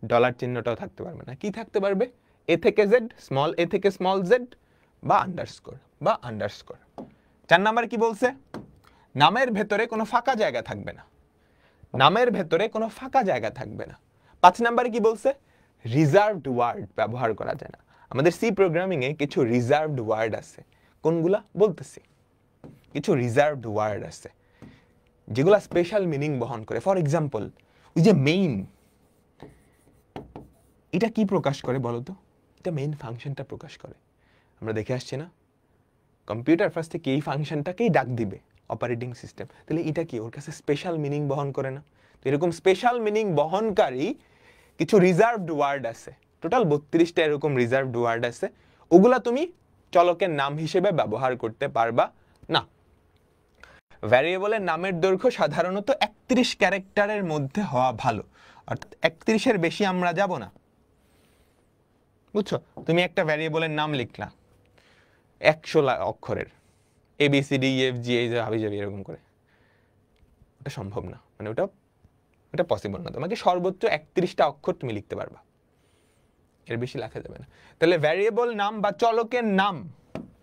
ডলার চিহ্নটাও থাকতে পারবে না। কি থাকতে পারবে? এ থেকে জেড, স্মল এ থেকে স্মল জেড বা আন্ডারস্কোর বা আন্ডারস্কোর। 4 নাম্বার কি বলছে? নামের ভেতরে কোনো ফাঁকা জায়গা থাকবে না, নামের ভেতরে কোনো ফাঁকা জায়গা থাকবে না। 5 নাম্বারে কি বলছে? রিজার্ভড ওয়ার্ড ব্যবহার করা যায় না। আমাদের সি প্রোগ্রামিং এ কিছু রিজার্ভড ওয়ার্ড আছে। কোনগুলা বলতেছি? কিছু রিজার্ভড ওয়ার্ড আছে যেগুলা স্পেশাল মিনিং বহন করে। ফর এক্সাম্পল, ওই যে মেইন, এটা কি প্রকাশ করে বলো তো? এটা মেইন ফাংশনটা প্রকাশ করে। আমরা দেখে আসছি না, কম্পিউটার ফার্স্ট থেকে এই ফাংশনটাকেই ডাক দিবে অপারেটিং সিস্টেম। তাহলে এটা কি ওর কাছে স্পেশাল মিনিং বহন করে না? তো এরকম স্পেশাল মিনিং বহনকারী কিছু রিজার্ভড ওয়ার্ড আছে, টোটাল 32টা এরকম রিজার্ভড ওয়ার্ড আছে, ওগুলা তুমি চলকের নাম হিসেবে ব্যবহার করতে পারবা না। ভ্যারিয়েবলের নামের দৈর্ঘ্য সাধারণত 31 ক্যারেক্টারের মধ্যে হওয়া ভালো, অর্থাৎ 31-এর বেশি আমরা যাব না, বুঝছো? তুমি একটা ভ্যারিয়েবলের নাম লিখলা 100 অক্ষরের, ABCDEFG হাবি যাবি এরকম করে, ওটা সম্ভব না, মানে ওটা পসিবল না। তোমাকে সর্বোচ্চ 31টা অক্ষর তুমি লিখতে পারবা, এর বেশি লেখা যাবে না। তাহলে ভ্যারিয়েবল নাম বা চলকের নাম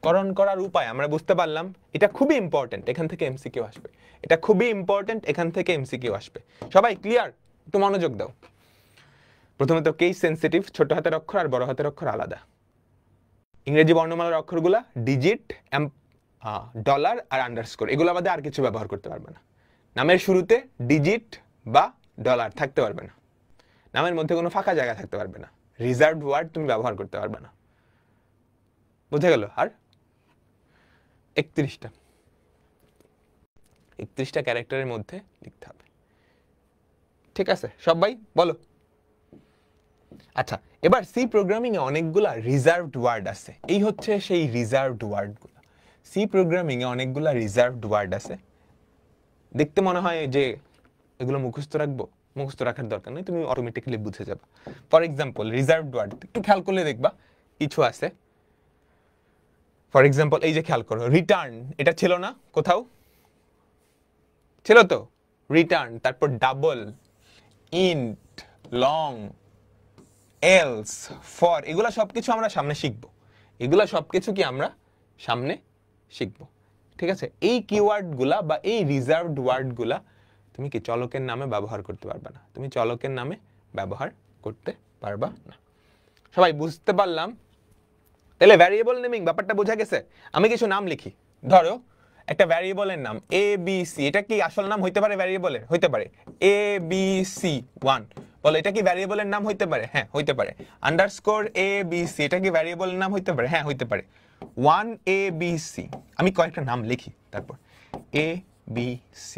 করণ করার উপায় আমরা বুঝতে পারলাম। এটা খুবই ইম্পর্টেন্ট, এখান থেকে এমসিকিউ আসবে। এটা খুবই ইম্পর্টেন্ট, এখান থেকে এমসিকিউ আসবে। সবাই ক্লিয়ার? একটু মনোযোগ দাও। প্রথমে তো কেস সেন্সিটিভ, ছোট হাতের অক্ষর আর বড় হাতের অক্ষর আলাদা। ইংরেজি বর্ণমালার অক্ষরগুলা ডিজিট, ডলার আর আন্ডারস্কোর, এগুলো বাদে আর কিছু ব্যবহার করতে পারবে না। নামের শুরুতে ডিজিট বা ডলার থাকতে পারবে না, নামের মধ্যে কোনো ফাঁকা জায়গা থাকতে পারবে না, রিজার্ভড ওয়ার্ড তুমি ব্যবহার করতে পারবে না। বুঝে গেল? আর 31টা ক্যারেক্টারের মধ্যে লিখতে হবে, ঠিক আছে? সবাই বলো। আচ্ছা, এবার সি প্রোগ্রামিং এ অনেকগুলা রিজার্ভড ওয়ার্ড আছে, এই হচ্ছে সেই রিজার্ভড ওয়ার্ডগুলো। সি প্রোগ্রামিং এ অনেকগুলা রিজার্ভড ওয়ার্ড আছে। দেখতে মনে হয় যে এগুলো মুখস্থ রাখবো, মুখস্থ রাখার দরকার নেই, তুমি অটোমেটিক্যালি বুঝে যাবে। ফর এক্সাম্পল রিজার্ভড ওয়ার্ড একটু খেয়াল করলে দেখবা কিছু আছে। ফর এক্সাম্পল এই যে খেয়াল করো, রিটার্ন, এটা ছিল না কোথাও? ছিল তো, রিটার্ন। তারপর double, int, long, else, for, এগুলা সবকিছু আমরা সামনে শিখবো। এগুলা সবকিছু কি আমরা সামনে শিখবো, ঠিক আছে? এই কিওয়ার্ডগুলা বা এই রিজার্ভড ওয়ার্ডগুলা তুমি কি চলকের নামে ব্যবহার করতে পারবে না, তুমি চলকের নামে ব্যবহার করতে পারবা না। সবাই বুঝতে পারলাম? তাহলে ভ্যারিয়েবল নেমিং ব্যাপারটা বোঝা গেছে। আমি কিছু নাম লিখি, ধরো একটা ভ্যারিয়েবলের নাম ABC, এটা কি আসল নাম হইতে পারে ভ্যারিয়েবলের? হইতে পারে। ABC1 বলো, এটা কি ভ্যারিয়েবলের নাম হইতে পারে? হ্যাঁ হইতে পারে। আন্ডারস্কোর ABC, এটা কি ভ্যারিয়েবলের নাম হইতে পারে? হ্যাঁ হইতে পারে। 1ABC, আমি কয়েকটা নাম লিখি, তারপর ABC,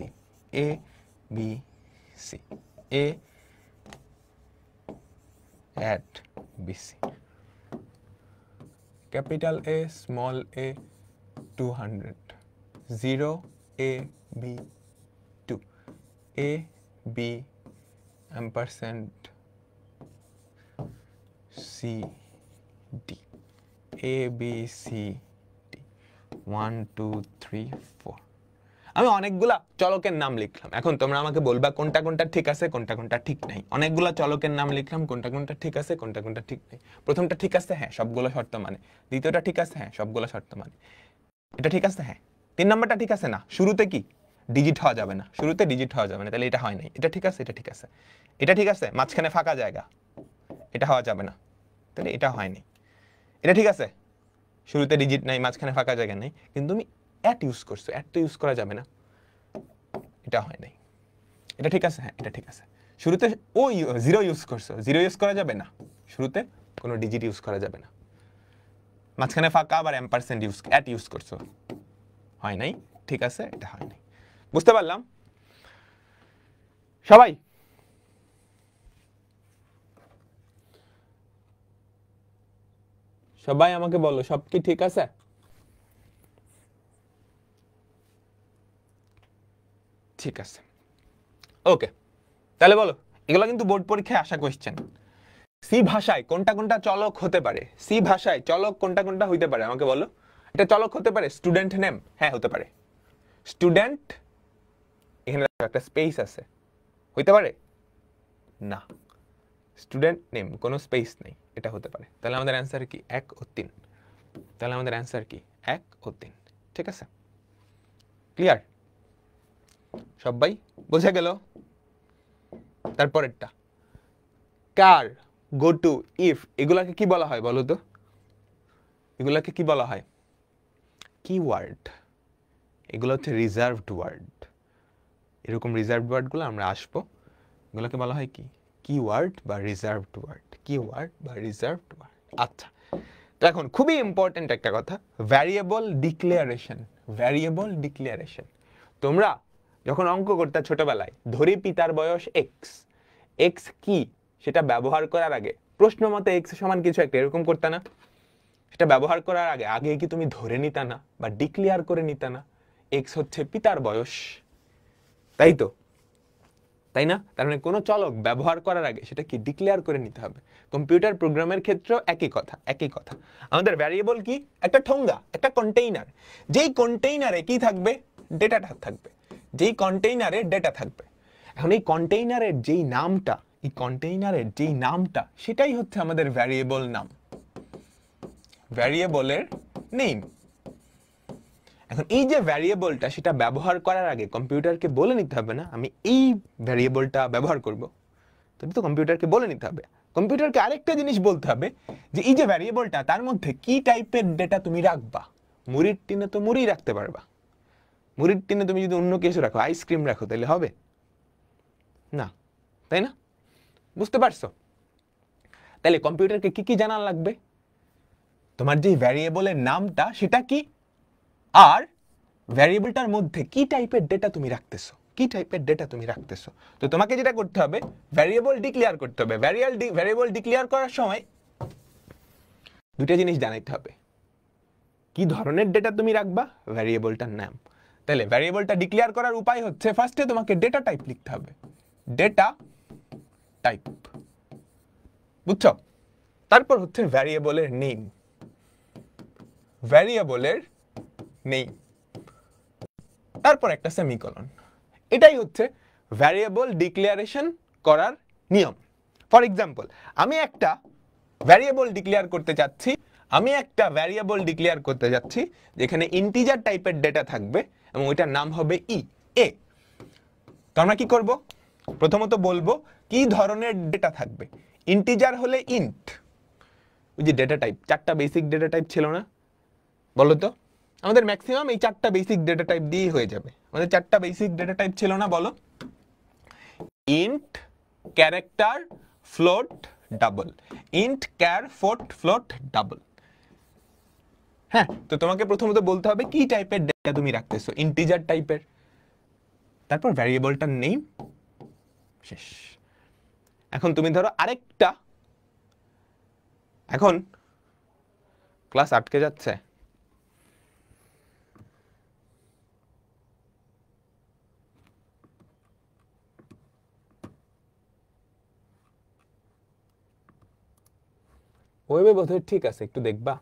ABC, A at BC, capital A, small a, 200, 0 A B 2, A B ampersand C D, A B C D, 1 2 3 4। আমি অনেকগুলা চলকের নাম লিখলাম, এখন তোমরা আমাকে বলবা কোনটা কোনটা ঠিক আছে, কোনটা কোনটা ঠিক নাই। অনেকগুলা চলকের নাম লিখলাম, কোনটা কোনটা ঠিক আছে, কোনটা কোনটা ঠিক নাই। প্রথমটা ঠিক আছে, হ্যাঁ সবগুলো শর্ত মানে। দ্বিতীয়টা ঠিক আছে, হ্যাঁ সবগুলো শর্ত মানে। এটা ঠিক আছে, হ্যাঁ। 3 নম্বরটা ঠিক আছে না, শুরুতে কি ডিজিট হওয়া যাবে না, শুরুতে ডিজিট হওয়া যাবে না, তাহলে এটা হয় নাই। এটা ঠিক আছে, এটা ঠিক আছে। এটা ঠিক আছে, মাঝখানে ফাঁকা জায়গা, এটা হওয়া যাবে না, তাহলে এটা হয়নি। এটা ঠিক আছে, শুরুতে ডিজিট নাই, মাঝখানে ফাঁকা জায়গা নাই, কিন্তু তুমি অ্যাট ইউজ করছো, অ্যাট তো ইউজ করা যাবে না, এটা হয় নাই। এটা ঠিক আছে, হ্যাঁ এটা ঠিক আছে। শুরুতে ও জিরো ইউজ করছো, জিরো ইউজ করা যাবে না, শুরুতে কোনো ডিজিট ইউজ করা যাবে না। মাঝখানে ফাঁকা আবার অ্যাম্পারসেন্ট ইউজ, অ্যাট ইউজ করছো, হয় নাই, ঠিক আছে, এটা হয় নাই। বুঝতে পারলাম সবাই? সবাই আমাকে বলো, সব কি ঠিক আছে? ঠিক আছে, ওকে। তাহলে বলো, এগুলো কিন্তু বোর্ড পরীক্ষায় আসা কোয়েশ্চেন। সি ভাষায় কোনটা কোনটা চলক হতে পারে? সি ভাষায় চলক কোনটা কোনটা হইতে পারে আমাকে বলো। এটা চলক হতে পারে স্টুডেন্ট নেম, হ্যাঁ হতে পারে। স্টুডেন্ট, এখানে একটা স্পেস আছে, হইতে পারে না। স্টুডেন্ট নেম কোনো স্পেস নেই, এটা হতে পারে। তাহলে আমাদের অ্যান্সার কি 1 ও 3। তাহলে আমাদের অ্যান্সার কি 1 ও 3, ঠিক আছে? ক্লিয়ার? সবাই বোঝা গেল? তারপরেরটা কার, গো টু, ইফ, এগুলাকে কি বলা হয় বলো তো? এগুলাকে কি বলা হয়? কিওয়ার্ড। এগুলো হচ্ছে রিজার্ভড ওয়ার্ড। এরকম রিজার্ভড ওয়ার্ডগুলো আমরা আসবো, এগুলোকে বলা হয় কি? কিওয়ার্ড বা রিজার্ভড ওয়ার্ড। কিওয়ার্ড বা রিজার্ভড ওয়ার্ড। আচ্ছা, তো এখন খুবই ইম্পর্টেন্ট একটা কথা, ভ্যারিয়েবল ডিক্লারেশন। ভ্যারিয়েবল ডিক্লারেশন, তোমরা যখন অঙ্ক করতে ছোটবেলায়, ধরি পিতার বয়স x, x কি সেটা ব্যবহার করার আগে প্রশ্ন মতে x সমান কিছু একটা এরকম করতে না? সেটা ব্যবহার করার আগে আগে কি তুমি ধরে নিতা না বা ডিক্লেয়ার করে নিতা না x হচ্ছে পিতার বয়স, তাই তো? তাই না? তার মানে কোনো চলক ব্যবহার করার আগে সেটা কি ডিক্লেয়ার করে নিতে হবে। কম্পিউটার প্রোগ্রামের ক্ষেত্রেও একই কথা। আমাদের ভ্যারিয়েবল কি? একটা ঠোঙ্গা, একটা কন্টেইনার। যেই কন্টেইনারে কি থাকবে? ডেটাটা থাকবে। যেই কন্টেইনারে ডেটা থাকবে। এখন এই কন্টেইনারের যেই নামটা সেটাই হচ্ছে আমাদের ভ্যারিয়েবল নাম, ভ্যারিয়েবলের নেম। এখন এই যে ভ্যারিয়েবলটা সেটা ব্যবহার করার আগে কম্পিউটারকে বলে নিতে হবে না আমি এই ভ্যারিয়েবলটা ব্যবহার করব, তবে তো কম্পিউটারকে বলে নিতে হবে। কম্পিউটারকে আরেকটা জিনিস বলতে হবে যে এই যে ভ্যারিয়েবলটা তার মধ্যে কি টাইপের ডেটা তুমি রাখবা। মুড়ির টিনে তো মুড়ি রাখতে পারবা, মুড়ির টিনে তুমি যদি অন্য কিছু রাখো, আইসক্রিম রাখো, তাহলে হবে না, তাই না? বুঝতে পারছো? তাহলে কম্পিউটারকে কি কি জানার লাগবে? তোমার যে ভ্যারিয়েবলের নামটা সেটা কি, আর ভ্যারিয়েবলটার মধ্যে কি টাইপের ডেটা তুমি রাখতেছো, তো তোমাকে যেটা করতে হবে ভ্যারিয়েবল ডিক্লেয়ার করতে হবে। ভ্যারিয়েবল ডিক্লেয়ার করার সময় দুটো জিনিস জানাইতে হবে, কি ধরনের ডেটা তুমি রাখবা, ভ্যারিয়েবলটার নাম। তাহলে ভ্যারিয়েবলটা ডিক্লেয়ার করার উপায় হচ্ছে ফার্স্টে তোমাকে ডেটা টাইপ লিখতে হবে, ডেটা টাইপ, বুঝছো? তারপর হচ্ছে ভ্যারিয়েবলের নেম, তারপর একটা সেমিকোলন। এটাই হচ্ছে ভ্যারিয়েবল ডিক্লারেশন করার নিয়ম। ফর এক্সাম্পল, আমি একটা ভ্যারিয়েবল ডিক্লেয়ার করতে যাচ্ছি যেখানে ইন্টিজার টাইপের ডেটা থাকবে এবং ওইটার নাম হবে এ। তো আমরা কি করব? প্রথমত বলবো কি ধরনের ডেটা থাকবে। ইন্টিজার হলে ইন্ট, ওই যে ডেটা টাইপ, 4টা বেসিক ডেটা টাইপ ছিল না, বলো তো? আমাদের ম্যাক্সিমাম এই 4টা বেসিক ডেটা টাইপ দিয়েই হয়ে যাবে। আমাদের 4টা বেসিক ডেটা টাইপ ছিল না, বলো? Int, character, float, double. Int, car, float, double. হ্যাঁ, তো তোমাকে প্রথমত বলতে হবে কি টাইপের ডেটা তুমি রাখতেছো, ইন্টিজার টাইপের। তারপর ভ্যারিয়েবলটার নেম, শেষ। এখন তুমি ধরো আরেকটা, এখন ক্লাস আটকে যাচ্ছে, ওয়েবে বোধহয় ঠিক আছে, একটু দেখবা?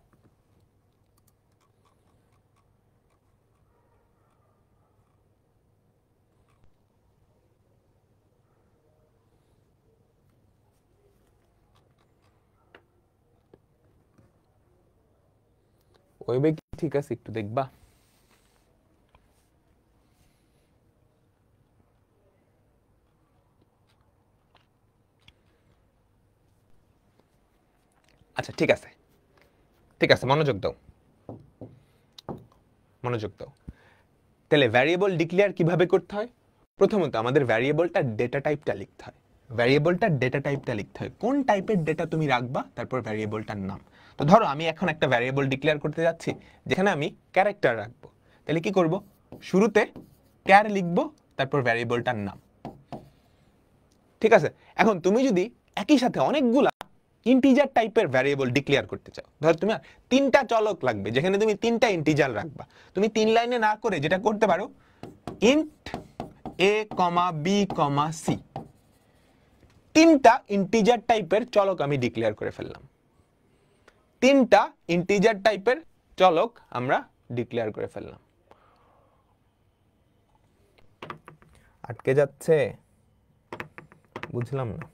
ওয়েবে কি ঠিক আছে, একটু দেখবা? আচ্ছা, ঠিক আছে, মনোযোগ দাও। তাহলে ভ্যারিয়েবল ডিক্লেয়ার কিভাবে করতে হয়? প্রথমত আমাদের ভ্যারিয়েবলটার ডেটা টাইপটা লিখতে হয়। কোন টাইপের ডেটা তুমি রাখবা, তারপর ভ্যারিয়েবলটার নাম। তো ধরো আমি এখন একটা ভ্যারিয়েবল ডিক্লেয়ার করতে যাচ্ছি যেখানে আমি ক্যারেক্টার রাখবো, তাহলে কি করব? শুরুতে ক্যার লিখবো, তারপর ভ্যারিয়েবলটার নাম। ঠিক আছে? এখন তুমি যদি একই সাথে অনেকগুলা ইন্টিজার টাইপের ভ্যারিয়েবল ডিক্লেয়ার করতে চাও, ধর তোমার 3টা চলক লাগবে যেখানে তুমি 3টা ইন্টিজার রাখবা, তুমি 3 লাইনে না করে যেটা করতে পারো, ইন্ট a, b, c, 3টা ইন্টিজার টাইপের চলক আমি ডিক্লেয়ার করে ফেললাম। 3টা ইন্টিজার টাইপের চলক আমরা ডিক্লেয়ার করে ফেললাম। আটকে যাচ্ছে, বুঝলাম না।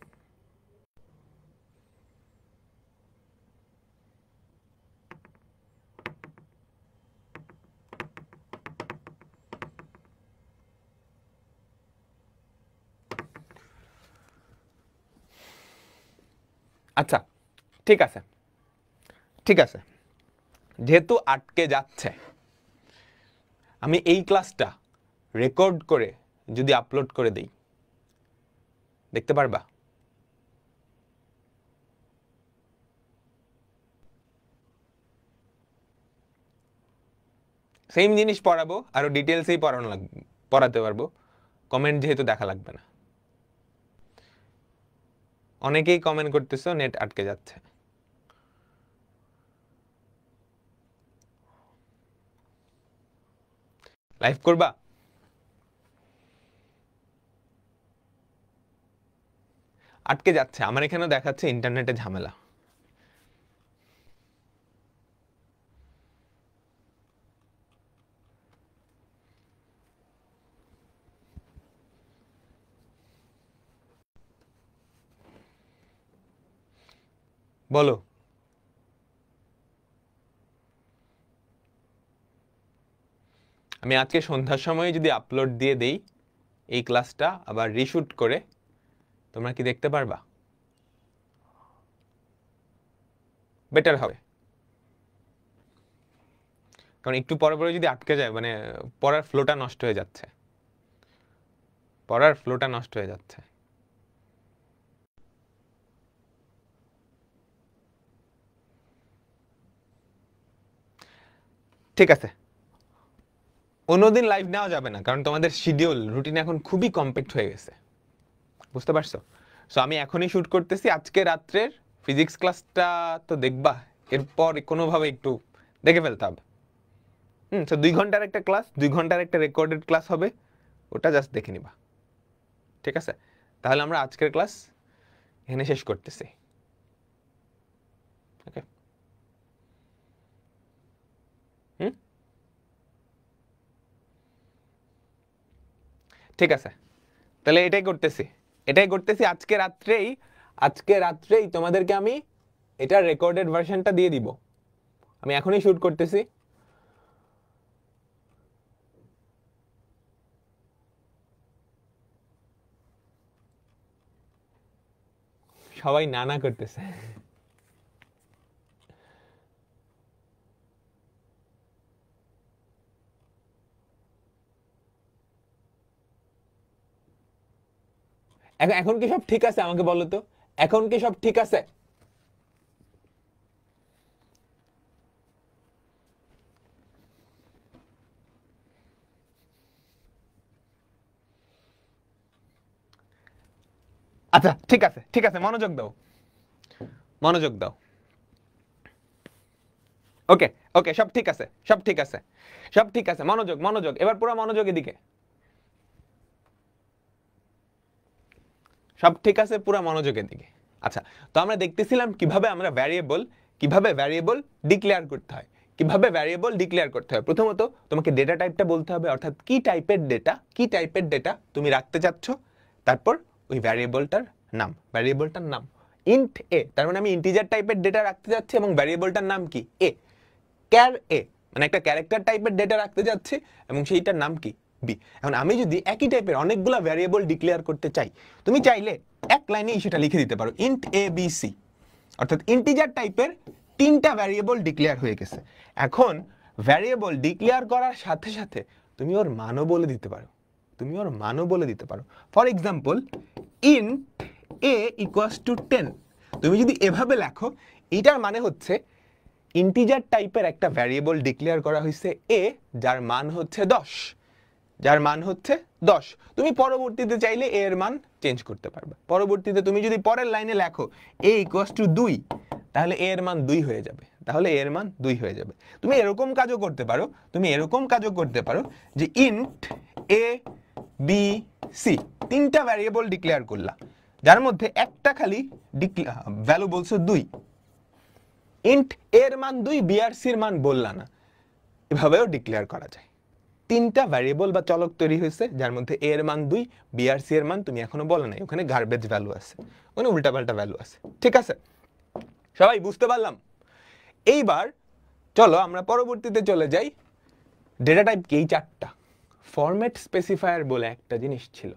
আচ্ছা, ঠিক আছে, যেহেতু আটকে যাচ্ছে, আমি এই ক্লাসটা রেকর্ড করে যদি আপলোড করে দেই, দেখতে পারবা? সেম জিনিস পড়াবো, আরো ডিটেলসেই পড়াতে পারবো, কমেন্ট যেহেতু দেখা লাগবে না। অনেকেই কমেন্ট করতেছো নেট আটকে যাচ্ছে। লাইভ করবা? আটকে যাচ্ছে, আমার এখানেও দেখাচ্ছে ইন্টারনেটে ঝামেলা। বলো। আমি আজকে সন্ধ্যার সময় যদি আপলোড দিয়ে দেই এই ক্লাসটা আবার রিশুট করে, তোমরা কি দেখতে পারবা? বেটার হবে, কারণ একটু পরে পরে যদি আটকে যায় মানে পড়ার ফ্লোটা নষ্ট হয়ে যাচ্ছে, পড়ার ফ্লোটা নষ্ট হয়ে যাচ্ছে। ঠিক আছে, অন্যদিন লাইভ নেওয়া যাবে না, কারণ তোমাদের শিডিউল রুটিন এখন খুবই কম্প্যাক্ট হয়ে গেছে, বুঝতে পারছো? সো আমি এখনই শুট করতেছি আজকে রাত্রের ফিজিক্স ক্লাসটা, তো দেখবা, এরপর কোনোভাবে একটু দেখে ফেলতে হবে। তো 2 ঘন্টার একটা ক্লাস, 2 ঘন্টার একটা রেকর্ডেড ক্লাস হবে, ওটা জাস্ট দেখে নিবা, ঠিক আছে? তাহলে আমরা আজকের ক্লাস এখানে শেষ করতেছি। ওকে, ঠিক আছে, তাহলে এটাই করতেছি আজকে রাত্রেই তোমাদেরকে আমি এটা রেকর্ডেড ভার্সনটা দিয়ে দিব। আমি এখনই শুট করতেছি। সবাই নানা করতেছে। এখন কি সব ঠিক আছে? আমাকে বলো তো, এখন কি সব ঠিক আছে? আচ্ছা, ঠিক আছে, ঠিক আছে, মনোযোগ দাও, মনোযোগ দাও। ওকে, ওকে, সব ঠিক আছে, সব ঠিক আছে, সব ঠিক আছে, মনোযোগ, মনোযোগ, এবার পুরো মনোযোগ এদিকে। সব ঠিক আছে, পুরো মনোযোগের দিকে। আচ্ছা, তো আমরা দেখতেছিলাম কিভাবে আমরা ভ্যারিয়েবল ডিক্লেয়ার করতে হয়, কিভাবে ভ্যারিয়েবল ডিক্লেয়ার করতে হয়। প্রথমত তোমাকে ডেটা টাইপটা বলতে হবে, অর্থাৎ কি টাইপের ডেটা তুমি রাখতে চাচ্ছ, তারপর ওই ভ্যারিয়েবলটার নাম ইন্ট এ, তার মানে আমি ইন্টিজার টাইপের ডেটা রাখতে যাচ্ছি এবং ভ্যারিয়েবলটার নাম কি? এ। ক্যার এ, মানে একটা ক্যারেক্টার টাইপের ডেটা রাখতে যাচ্ছি এবং সেইটার নাম কি? বি। এখন আমি যদি একই টাইপের অনেকগুলো ভ্যারিয়েবল ডিক্লেয়ার করতে চাই, তুমি চাইলে এক লাইনেই সেটা লিখে দিতে পারো, ইন্ট এ বি সি, অর্থাৎ ইন্টিজার টাইপের 3টা ভ্যারিয়েবল ডিক্লেয়ার হয়ে গেছে। এখন ভ্যারিয়েবল ডিক্লেয়ার করার সাথে সাথে তুমি ওর মানও বলে দিতে পারো, for example int A equals to 10। তুমি যদি এভাবে লেখো, এটার মানে হচ্ছে ইন্টিজার টাইপের একটা ভ্যারিয়েবল ডিক্লেয়ার করা হয়েছে এ, যার মান হচ্ছে 10, তুমি পরবর্তীতে চাইলে এ এর মান চেঞ্জ করতে পারবে। পরবর্তীতে তুমি যদি পরের লাইনে লেখো এ ইকুয়ালস টু 2, তাহলে এ এর মান 2 হয়ে যাবে, তুমি এরকম কাজও করতে পারো, যে ইন্ট এ বি সি, 3টা ভ্যারিয়েবল ডিক্লেয়ার করলা, যার মধ্যে একটা খালি ভ্যালু বলছো 2, ইন্ট এর মান 2, বি আর সির মান বললা না, এভাবেও ডিক্লেয়ার করা যায়। 3টা ভ্যারিয়েবল বা চলক তৈরি হয়েছে, যার মধ্যে এ এর মান 2, বি আর সি এর মান তুমি এখনো বলো নাই, ওখানে গার্বেজ ভ্যালু আছে, ওখানে উল্টাপাল্টা ভ্যালু আছে, ঠিক আছে? সবাই বুঝতে পারলাম? এইবার চলো আমরা পরবর্তীতে চলে যাই। ডেটা টাইপ কি? এই 4টা। ফরম্যাট স্পেসিফায়ার বলে একটা জিনিস ছিল,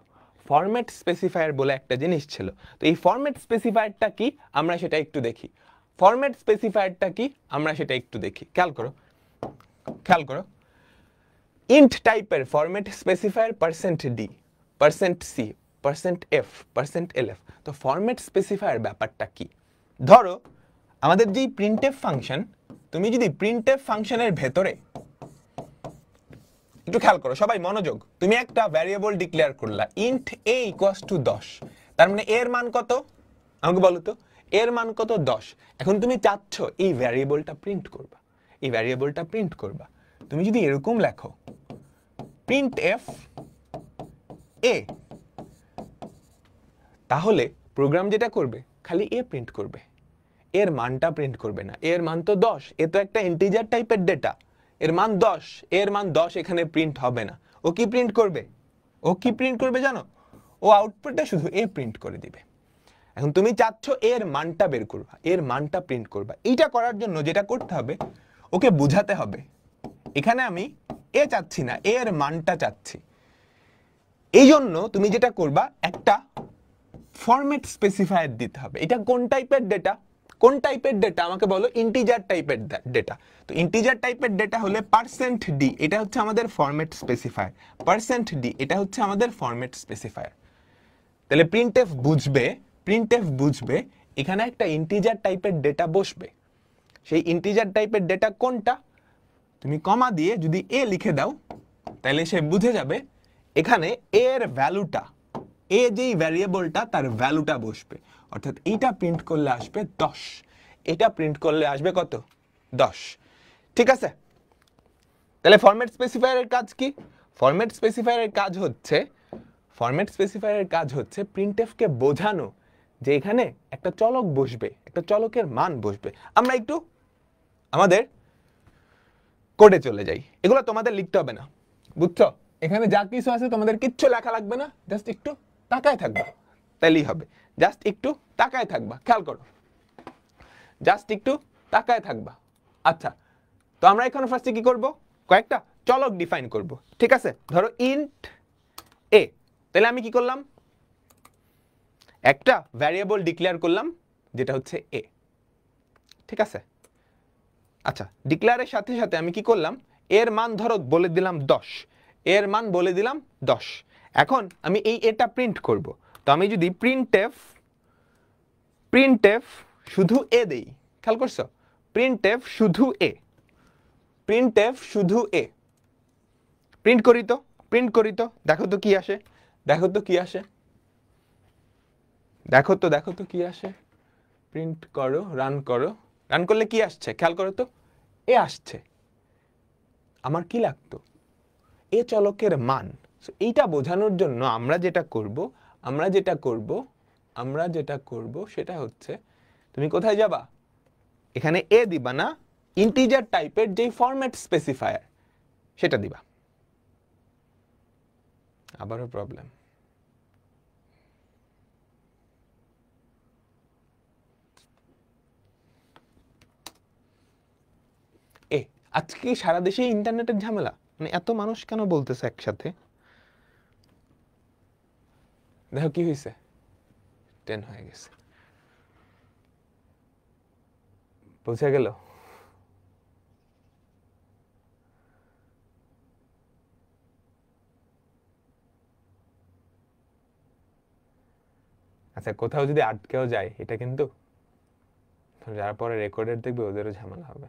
তো এই ফরম্যাট স্পেসিফায়ারটা কি আমরা সেটা একটু দেখি। খেয়াল করো, ইন্ট টাইপের format specifier %d, %c, %f, %lf। তো ফরম্যাট স্পেসিফায়ার ব্যাপারটা কি? ধরো আমাদের যেই প্রিন্টএফ ফাংশন, তুমি যদি প্রিন্টএফ ফাংশনের ভেতরে, একটু খেয়াল করো সবাই, মনোযোগ, তুমি একটা ভ্যারিয়েবল ডিক্লেয়ার করলা ইন্ট এ ইকুয়ালস টু 10, তার মানে এর মান কত? আমাকে বলো তো এর মান কত 10। এখন তুমি চাচ্ছ এই ভ্যারিয়েবলটা প্রিন্ট করবা, এই ভ্যারিয়েবলটা প্রিন্ট করবা। তুমি যদি এরকম লেখো প্রিন্ট এফ এ, তাহলে প্রোগ্রাম যেটা করবে খালি এ প্রিন্ট করবে, এর মানটা প্রিন্ট করবে না। এর মান তো 10, এ তো একটা ইন্টিজার টাইপের ডেটা, এর মান 10, এর মান 10 এখানে প্রিন্ট হবে না। ও কি প্রিন্ট করবে? ও কি প্রিন্ট করবে জানো? ও আউটপুটটা শুধু এ প্রিন্ট করে দিবে। এখন তুমি চাচ্ছ এর মানটা বের করবা, এর মানটা প্রিন্ট করবা। এইটা করার জন্য যেটা করতে হবে, ওকে বুঝাতে হবে এখানে আমি এ চাচ্ছি না, এর মানটা চাচ্ছি। এই জন্য তুমি যেটা করবা, একটা ফরম্যাট স্পেসিফায়ার দিতে হবে। এটা কোন টাইপের ডেটা? কোন টাইপের ডেটা আমাকে বলো? ইন্টিজার টাইপের ডেটা। তো ইন্টিজার টাইপের ডেটা হলে %d, এটা হচ্ছে আমাদের ফরম্যাট স্পেসিফায়ার। %d এটা হচ্ছে আমাদের ফরম্যাট স্পেসিফায়ার। তাহলে প্রিন্টএফ বুঝবে এখানে একটা ইন্টিজার টাইপের ডেটা বসবে। সেই ইন্টিজার টাইপের ডেটা কোনটা? তুমি কমা দিয়ে যদি এ লিখে দাও, তাহলে সে বুঝে যাবে এখানে এর ভ্যালুটা, এ যেই ভ্যারিয়েবলটা তার ভ্যালুটা বসবে। অর্থাৎ এইটা প্রিন্ট করলে আসবে 10, এটা প্রিন্ট করলে আসবে কত? 10। ঠিক আছে? তাহলে ফরম্যাট স্পেসিফায়ারের কাজ কি? ফরম্যাট স্পেসিফায়ারের কাজ হচ্ছে প্রিন্টএফ কে বোঝানো যে এখানে একটা চলক বসবে, একটা চলকের মান বসবে। আমরা একটু আমাদের কোডে চলে যাই। এগুলো তোমাদের লিখতে হবে না, বুঝছো? এখানে যা কিছু আছে তোমাদের কিচ্ছু লেখা লাগবে না, জাস্ট একটু তাকায় থাকবা, তাইলেই হবে। জাস্ট একটু তাকায় থাকবা, খেয়াল করো, জাস্ট একটু তাকায় থাকবা। আচ্ছা, তো আমরা এখন ফার্স্টে কি করব? কয়েকটা চলক ডিফাইন করব। ঠিক আছে? ধরো ইন্ট এ, তাহলে আমি কি করলাম? একটা ভ্যারিয়েবল ডিক্লেয়ার করলাম যেটা হচ্ছে এ। ঠিক আছে? আচ্ছা, ডিক্লেয়ারের সাথে সাথে আমি কি করলাম? এর মান ধরো বলে দিলাম 10, এর মান বলে দিলাম 10। এখন আমি এই এটা প্রিন্ট করব। তো আমি যদি প্রিন্টএফ শুধু এ দেই, খেয়াল করছো? প্রিন্টএফ শুধু এ, প্রিন্টএফ শুধু এ প্রিন্ট করি তো, দেখো তো কি আসে, দেখো তো কি আসে, দেখো তো কি আসে। প্রিন্ট করো, রান করলে কি আসছে খেয়াল করো তো, এ আসছে। আমার কি লাগতো? এ চলকের মান। এইটা বোঝানোর জন্য আমরা যেটা করব সেটা হচ্ছে, তুমি কোথায় যাবা? এখানে এ দিবা না, ইন্টিজার টাইপের যে ফরম্যাট স্পেসিফায়ার সেটা দিবা। আবারও প্রবলেম। আজকে সারা দেশে ইন্টারনেটের ঝামেলা, মানে এত মানুষ কেন বলতেছে একসাথে? দেখো কি হয়েছে, 10 হয়ে গেছে। বুঝে গেল? আচ্ছা, কোথাও যদি আটকেও যায় এটা কিন্তু যারা পরে রেকর্ডের দেখবে ওদেরও ঝামেলা হবে।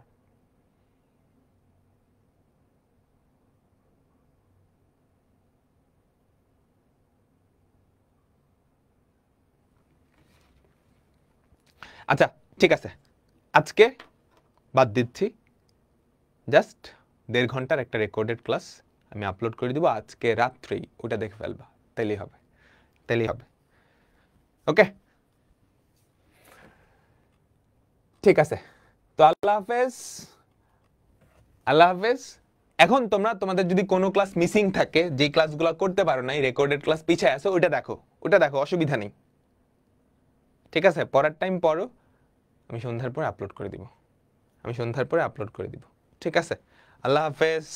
আচ্ছা ঠিক আছে, আজকে বাদ দিচ্ছি। জাস্ট 1.5 ঘন্টার একটা রেকর্ডেড ক্লাস আমি আপলোড করে দিব আজকে রাত্রেই, ওটা দেখে ফেলবা, তাইলেই হবে। ওকে, ঠিক আছে। তো আল্লাহ হাফেজ। এখন তোমরা তোমাদের যদি কোনো ক্লাস মিসিং থাকে, যে ক্লাসগুলো করতে পারো না, রেকর্ডেড ক্লাস পিছায় আছে, ওটা দেখো, অসুবিধা নেই। ঠিক আছে? পড়ার টাইম পড়ো, আমি সন্ধ্যার পরে আপলোড করে দিব। ঠিক আছে? আল্লাহ হাফেজ।